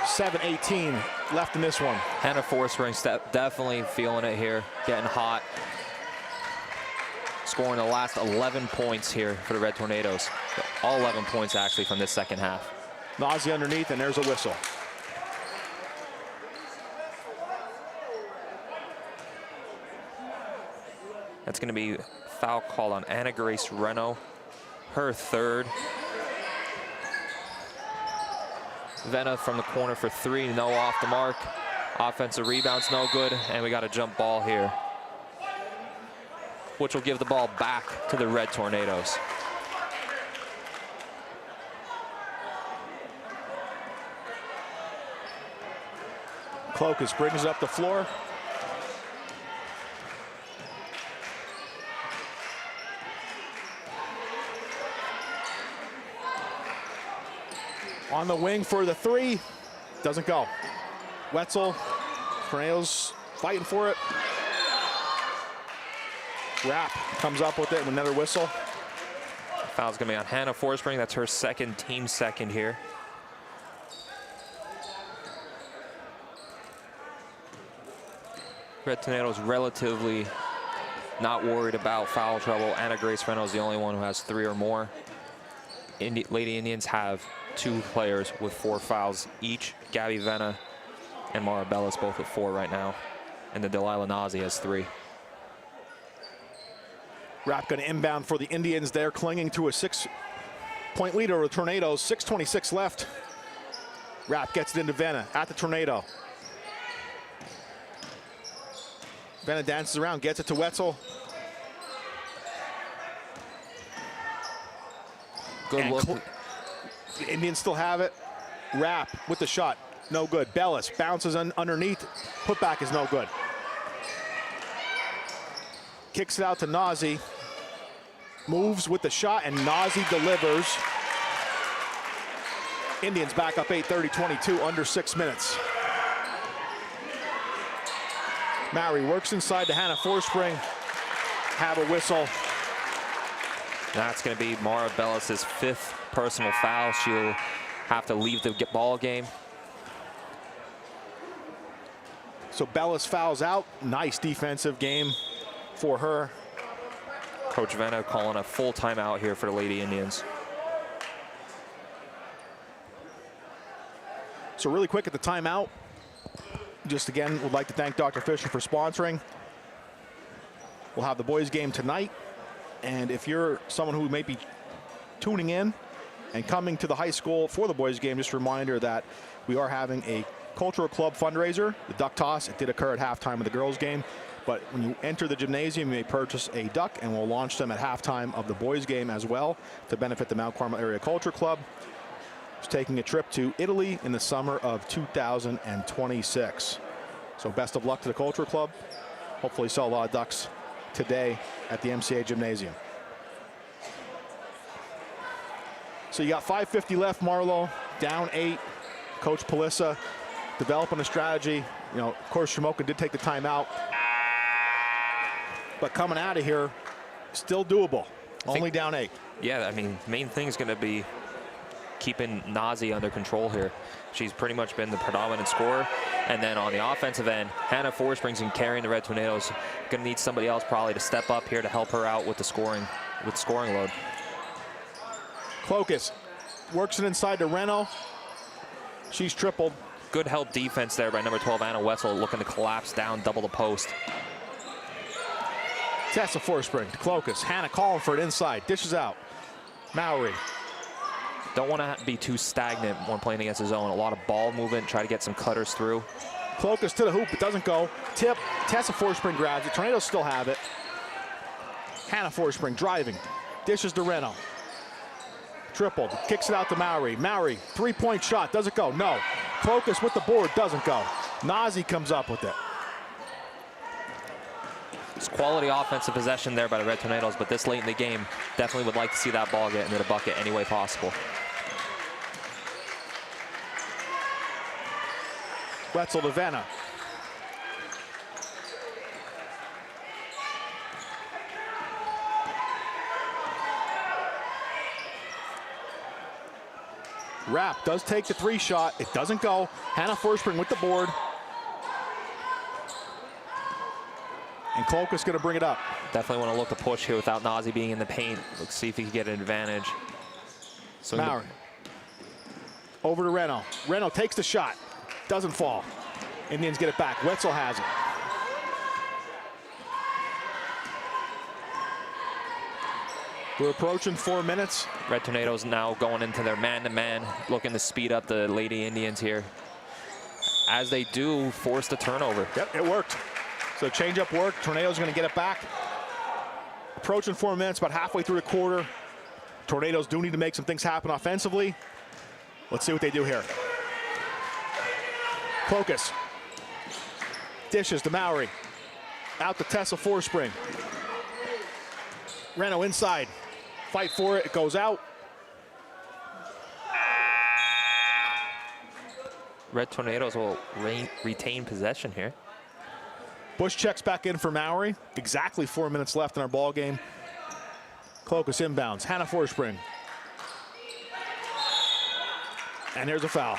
7:18 left in this one. Hannah Forspring definitely feeling it here, getting hot. Scoring the last 11 points here for the Red Tornadoes. All 11 points actually from this second half. Nazi underneath, and there's a whistle. That's going to be foul call on Anna Grace Reno, her third. Venna from the corner for 3, no off the mark. Offensive rebounds, no good, and we got a jump ball here. which will give the ball back to the Red Tornadoes. Clokus brings it up the floor. On the wing for the three. Doesn't go. Wetzel, Tornadoes fighting for it. Rapp comes up with it with another whistle. Foul's gonna be on Hannah Forspring. That's her second, team second here. Red Tornadoes relatively not worried about foul trouble. Anna Grace Reno is the only one who has 3 or more. Lady Indians have 2 players with 4 fouls each. Gabby Venna and Mara Bellis both with 4 right now. And then Delilah Nazi has 3. Rapp going to inbound for the Indians. They're clinging to a 6-point lead over the Tornadoes. 6:26 left. Rapp gets it into Venna at the Tornado. Venna dances around, gets it to Wetzel. Good And look. the Indians still have it. Rapp with the shot, no good. Bellis bounces underneath. Putback is no good. Kicks it out to Nazi. Moves with the shot, and Nazi delivers. Indians back up 8, 30-22, under 6 minutes. Mowry works inside to Hannah Forspring. Have a whistle. That's going to be Mara Bellis' 5th personal foul. She'll have to leave the ball game. So Bellis fouls out. Nice defensive game for her. Coach Venna calling a full timeout here for the Lady Indians. So really quick at the timeout, just again, would like to thank Dr. Fisher for sponsoring. We'll have the boys game tonight. And if you're someone who may be tuning in and coming to the high school for the boys game, just a reminder that we are having a cultural club fundraiser, the duck toss. It did occur at halftime of the girls game. But when you enter the gymnasium, you may purchase a duck, and we'll launch them at halftime of the boys game as well to benefit the Mount Carmel Area Culture Club. It's taking a trip to Italy in the summer of 2026. So best of luck to the Culture Club. Hopefully sell a lot of ducks today at the MCA Gymnasium. So you got 5:50 left, Marlo, down 8. Coach Palissa developing a strategy. You know, of course, Shamokin did take the timeout. But coming out of here, still doable. Only down 8. Yeah, I mean, main thing is going to be keeping Nazi under control here. She's pretty much been the predominant scorer. And then on the offensive end, Hannah Forspring's been carrying the Red Tornadoes. Going to need somebody else probably to step up here to help her out with the scoring load. Clokus works it inside to Reno. She's tripled. Good help defense there by number 12, Anna Wetzel, looking to collapse down, double the post. Tessa Forspring to Clokus. Hannah calling for it inside. Dishes out. Mowry. Don't want to be too stagnant when playing against the zone. A lot of ball movement, try to get some cutters through. Clokus to the hoop. It doesn't go. Tip. Tessa Forspring grabs it. Tornadoes still have it. Hannah Forspring driving. Dishes to Reno. Tripled. Kicks it out to Mowry. Mowry, 3-point shot. Does it go? No. Clokus with the board. Doesn't go. Nazi comes up with it. It's quality offensive possession there by the Red Tornadoes, but this late in the game, definitely would like to see that ball get into the bucket any way possible. Wetzel to Venna. Rapp does take the 3 shot. It doesn't go. Hannah Forspring with the board. And Clokus going to bring it up. Definitely want to look to push here without Nazi being in the paint. Let's see if he can get an advantage. So Maurer. Over to Reno. Reno takes the shot. Doesn't fall. Indians get it back. Wetzel has it. We're approaching 4 minutes. Red Tornadoes now going into their man-to-man, looking to speed up the Lady Indians here. As they do, force the turnover. Yep, it worked. So change-up work. Tornadoes going to get it back. Approaching 4 minutes, about halfway through the quarter. Tornadoes do need to make some things happen offensively. Let's see what they do here. Clokus. Dishes to Mowry. Out to Tessa Forspring. Reno inside. Fight for it. It goes out. Red Tornadoes will retain possession here. Bush checks back in for Mowry. Exactly 4 minutes left in our ball game. Clokus inbounds. Hannah Forspring. And here's a foul.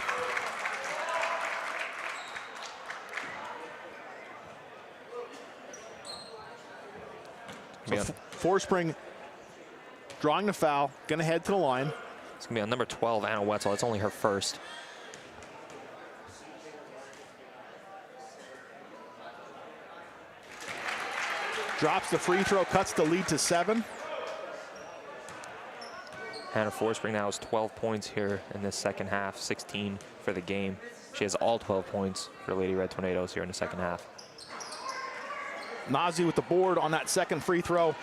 So Forspring drawing the foul, gonna head to the line. It's gonna be on number 12, Anna Wetzel. It's only her first. Drops the free throw, cuts the lead to 7. Hannah Forspring now has 12 points here in this second half, 16 for the game. She has all 12 points for Lady Red Tornadoes here in the second half. Nazi with the board on that second free throw.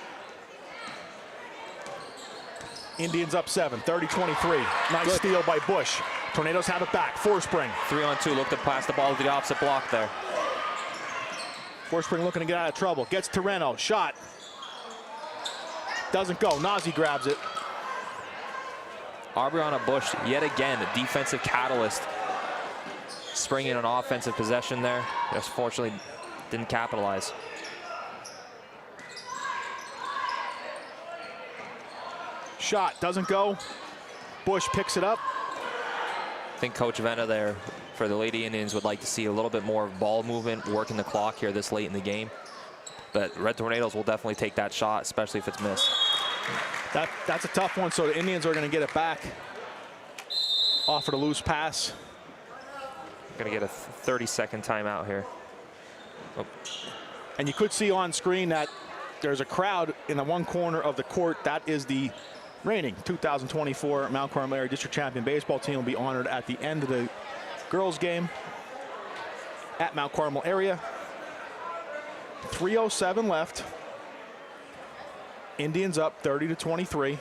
Indians up 7, 30-23. Nice steal by Bush. Tornadoes have it back. Forspring. 3-on-2, look to pass the ball to the opposite block there. Forspring looking to get out of trouble. Gets to Reno. Shot. Doesn't go. Nazi grabs it. Aubriana Bush, yet again, a defensive catalyst. Springing an offensive possession there. Just fortunately didn't capitalize. Shot doesn't go. Bush picks it up. I think Coach Venna there for the Lady Indians would like to see a little bit more ball movement, working the clock here this late in the game. But Red Tornadoes will definitely take that shot, especially if it's missed. That's a tough one, so the Indians are going to get it back. Offered a loose pass. Going to get a 30-second timeout here. Oh. And you could see on screen that there's a crowd in the one corner of the court. That is the reigning 2024 Mount Carmel Area District Champion baseball team will be honored at the end of the girls game at Mount Carmel area. 3:07 left. Indians up 30-23.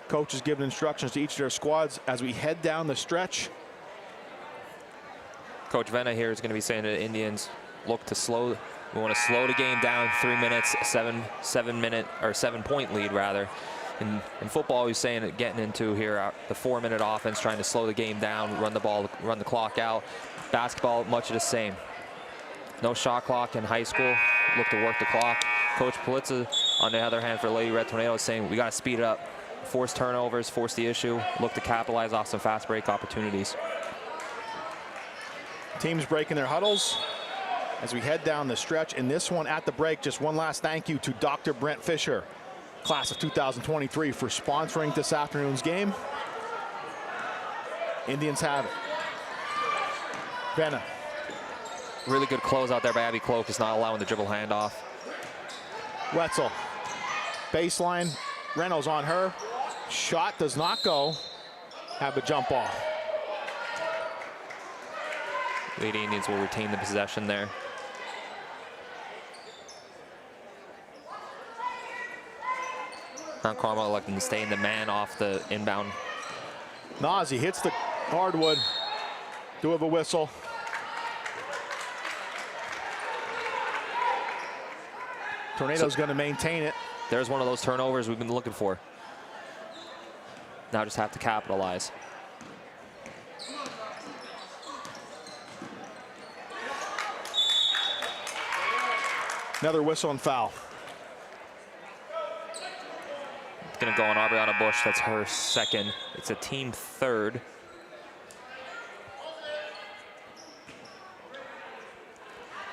Coach is giving instructions to each of their squads as we head down the stretch. Coach Venna here is going to be saying to the Indians, look to slow. We want to slow the game down. 3 minutes, 7-point lead rather. In football, he's saying it, getting into here the 4-minute offense, trying to slow the game down, run the ball, run the clock out. Basketball, much of the same. No shot clock in high school. Look to work the clock. Coach Politza, on the other hand, for Lady Red Tornadoes, saying we got to speed it up, force turnovers, force the issue, look to capitalize off some fast break opportunities. Teams breaking their huddles as we head down the stretch. In this one at the break, just one last thank you to Dr. Brent Fisher, class of 2023, for sponsoring this afternoon's game. Indians have it. Venna. Really good close out there by Abby Cloak, is not allowing the dribble handoff. Wetzel. Baseline. Reynolds on her. Shot does not go. Have a jump ball. Lady Indians will retain the possession there. Mount Carmel electing to stay in the man off the inbound. Nazi hits the hardwood. Do have a whistle. Tornado's going to maintain it. There's one of those turnovers we've been looking for. Now just have to capitalize. Another whistle and foul. It's going to go on Aubriana Bush. That's her second. It's a team third.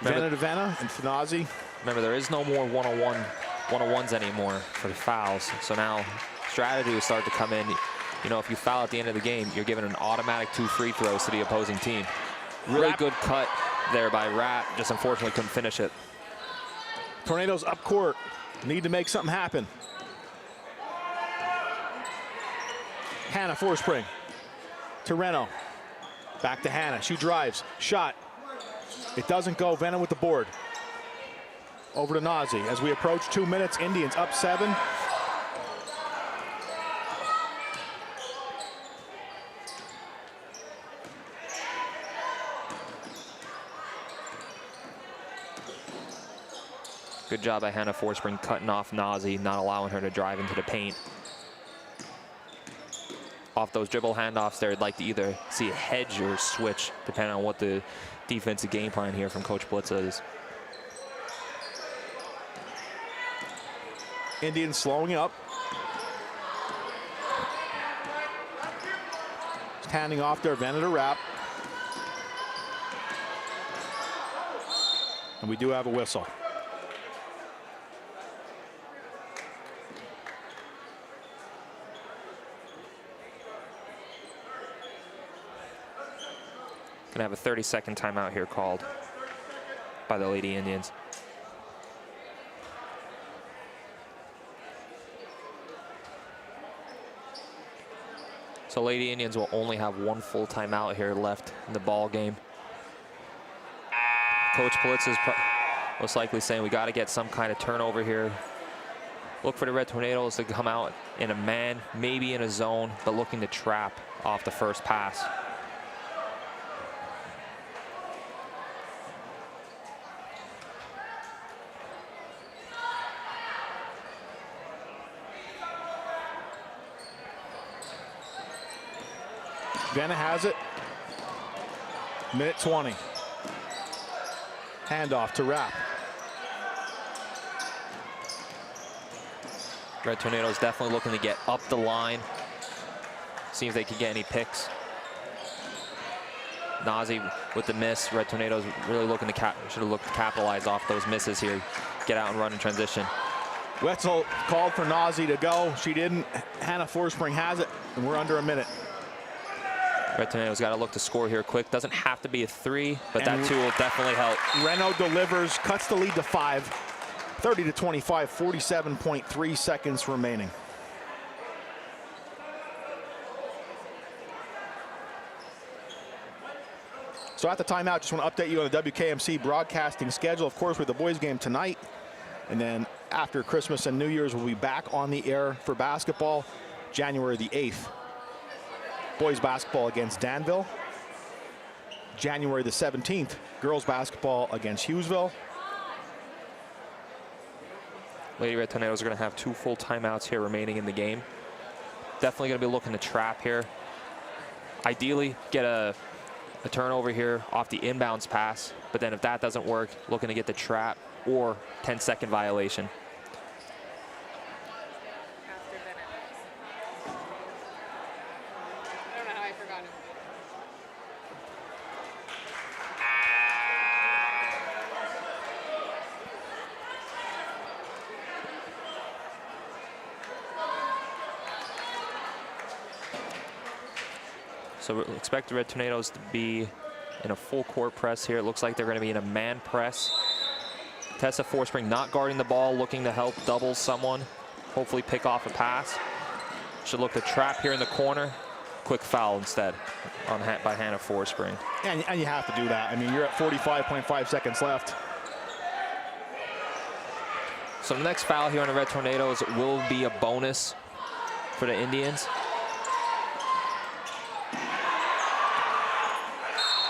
Vanna to Vanna and Finazi. Remember, there is no more one-on-ones anymore for the fouls. So now strategy will start to come in. You know, if you foul at the end of the game, you're given an automatic 2 free throws to the opposing team. Really good cut there by Rapp. Just unfortunately couldn't finish it. Tornadoes up court. Need to make something happen. Hannah Forspring to Reno. Back to Hannah. She drives. Shot. It doesn't go. Venna with the board. over to Nazi. As we approach 2 minutes, Indians up 7. Good job by Hannah Forspring cutting off Nazi, not allowing her to drive into the paint. Off those dribble handoffs there, I'd like to either see a hedge or a switch, depending on what the defensive game plan here from Coach Blitza is. Indians slowing up. Handing off their Veneta wrap. And we do have a whistle. Gonna have a 30-second timeout here called by the Lady Indians. So Lady Indians will only have 1 full timeout here left in the ball game. Coach Blitz is most likely saying we got to get some kind of turnover here. Look for the Red Tornadoes to come out in a man, maybe in a zone, but looking to trap off the first pass. Venna has it. Minute 20. Handoff to Rapp. Red Tornadoes definitely looking to get up the line. See if they can get any picks. Nazi with the miss. Red Tornadoes really looking to should have looked to capitalize off those misses here. Get out and run in transition. Wetzel called for Nazi to go. She didn't. Hannah Forspring has it, and we're under a minute. Red Tornadoes got to look to score here quick. Doesn't have to be a 3, but that too will definitely help. Renault delivers, cuts the lead to 5. 30 to 25, 47.3 seconds remaining. So at the timeout, just want to update you on the WKMC broadcasting schedule. Of course, with the boys game tonight, and then after Christmas and New Year's, we'll be back on the air for basketball January the 8th. Boys basketball against Danville. January the 17th, girls basketball against Hughesville. Lady Red Tornadoes are going to have 2 full timeouts here remaining in the game. Definitely going to be looking to trap here. Ideally, get a turnover here off the inbounds pass, but then if that doesn't work, looking to get the trap or 10-second violation. So we expect the Red Tornadoes to be in a full court press here. It looks like they're going to be in a man press. Tessa Forspring not guarding the ball, looking to help double someone, hopefully pick off a pass. Should look to trap here in the corner. Quick foul instead by Hannah Forspring. And you have to do that. I mean, you're at 45.5 seconds left. So the next foul here on the Red Tornadoes will be a bonus for the Indians.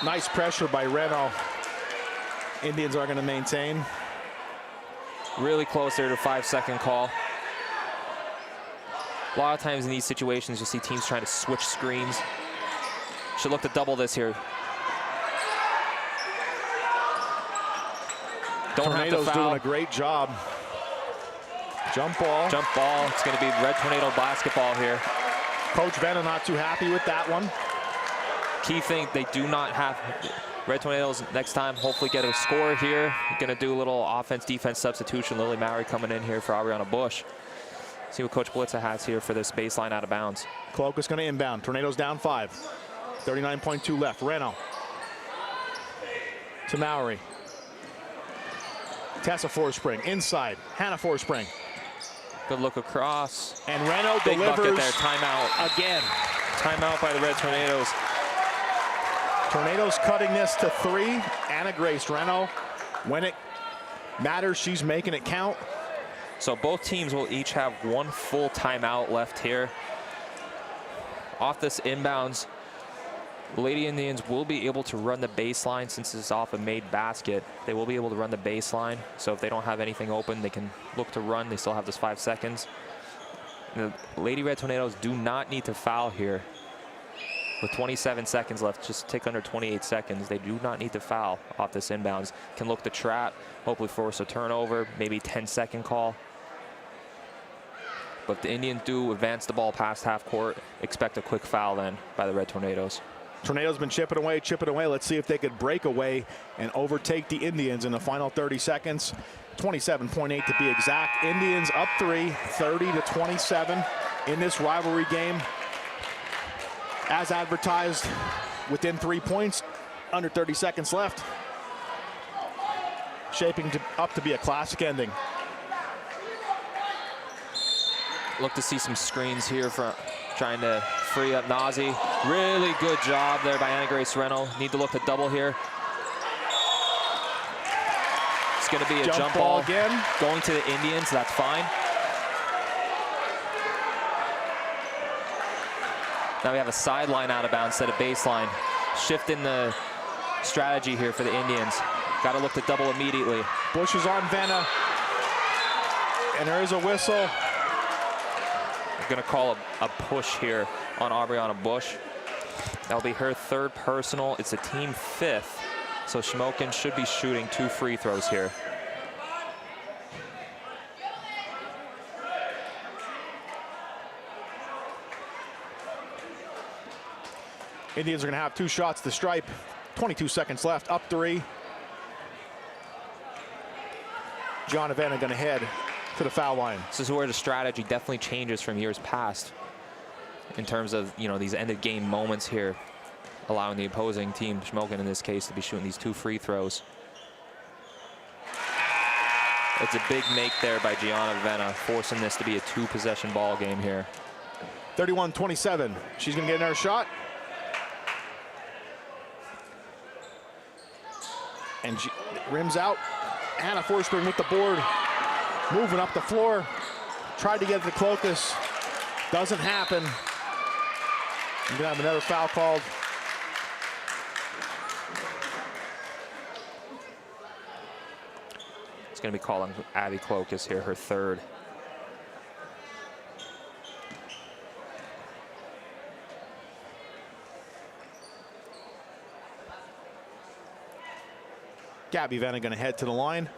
Nice pressure by Renault. Indians are going to maintain. Really close there to 5-second call. A lot of times in these situations, you'll see teams trying to switch screens. Should look to double this here. Don't have to foul. Doing a great job. Jump ball. Jump ball. It's going to be Red Tornado basketball here. Coach Venna not too happy with that one. Key thing, they do not have Red Tornadoes next time. Hopefully get a score here. Going to do a little offense-defense substitution. Lily Mowry coming in here for Ariana Bush. See what Coach Blitza has here for this baseline out of bounds. Cloak is going to inbound. Tornadoes down 5. 39.2 left. Renault to Mowry. Tessa Forspring inside. Hannah Forspring. Good look across. And Renault Big delivers bucket there. Timeout. again. Timeout by the Red Tornadoes. Tornadoes cutting this to 3. Anna Grace Renault. When it matters. She's making it count. So both teams will each have one full timeout left here. Off this inbounds, Lady Indians will be able to run the baseline since it's off a made basket. They will be able to run the baseline. So if they don't have anything open, they can look to run. They still have this 5 seconds. The Lady Red Tornadoes do not need to foul here. With 27 seconds left, just tick under 28 seconds. They do not need to foul off this inbounds. Can look to trap, hopefully force a turnover, maybe 10-second call. But if the Indians do advance the ball past half court, expect a quick foul then by the Red Tornadoes. Tornadoes been chipping away, chipping away. Let's see if they could break away and overtake the Indians in the final 30 seconds. 27.8 to be exact. Indians up 3, 30-27 in this rivalry game. As advertised, within 3 points, under 30 seconds left. Shaping up to be a classic ending. Look to see some screens here for trying to free up Nazi. Really good job there by Anna Grace Reno. Need to look to double here. It's going to be a jump ball again. Going to the Indians, that's fine. Now we have a sideline out of bounds instead of baseline. Shifting the strategy here for the Indians. Got to look to double immediately. Bush is on Venna. And there is a whistle. Going to call a push here on Aubriana Bush. That'll be her 3rd personal. It's a team 5th. So Shamokin should be shooting 2 free throws here. Indians are going to have 2 shots to stripe. 22 seconds left, up 3. John Avena going to head to the foul line. This is where the strategy definitely changes from years past in terms of, you know, these end of game moments here, allowing the opposing team, Shamokin in this case, to be shooting these 2 free throws. It's a big make there by Gianna Venna, forcing this to be a 2-possession ball game here. 31-27. She's going to get another shot. And she rims out. Hannah Forsberg with the board. Moving up the floor. Tried to get the Cloacus. Doesn't happen. You're going to have another foul called. It's going to be called on Abby Cloacus here, her 3rd. Gabby Venna going to head to the line.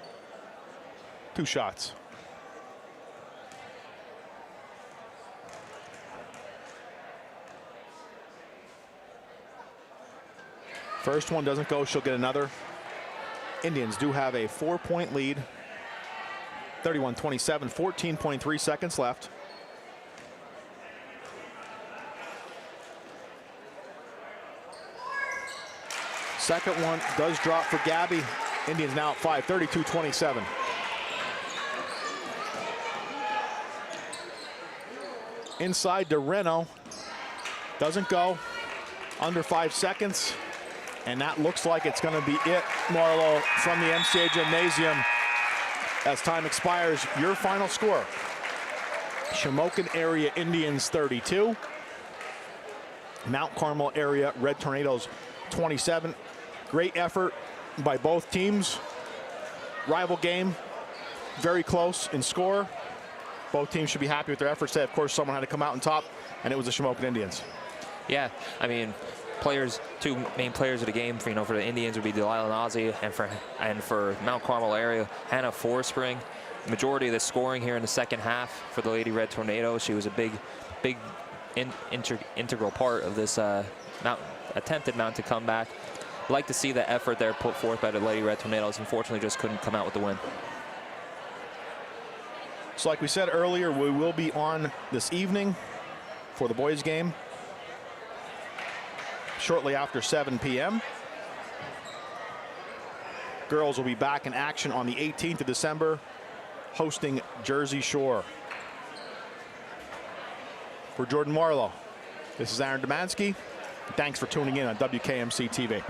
2 shots. First one doesn't go, she'll get another. Indians do have a 4-point lead. 31-27, 14.3 seconds left. Second one does drop for Gabby. Indians now at 5, 32-27. Inside to Reno. Doesn't go. Under 5 seconds. And that looks like it's going to be it, Marlo, from the MCA Gymnasium. As time expires, your final score. Shamokin area Indians 32. Mount Carmel area Red Tornadoes 27. Great effort by both teams. Rival game, very close in score. Both teams should be happy with their efforts. Of course, someone had to come out on top, and it was the Shamokin Indians. Yeah, I mean, players, 2 main players of the game for, for the Indians would be Delilah Nazi, and for Mount Carmel area, Hannah Forspring. The majority of the scoring here in the second half for the Lady Red Tornadoes. She was a big integral part of this attempted mounted comeback. Like to see the effort there put forth by the Lady Red Tornadoes. Unfortunately, just couldn't come out with the win. So like we said earlier, we will be on this evening for the boys game shortly after 7 p.m. Girls will be back in action on the 18th of December, hosting Jersey Shore. For Jordan Marlowe, this is Aaron Domanski. Thanks for tuning in on WKMC TV.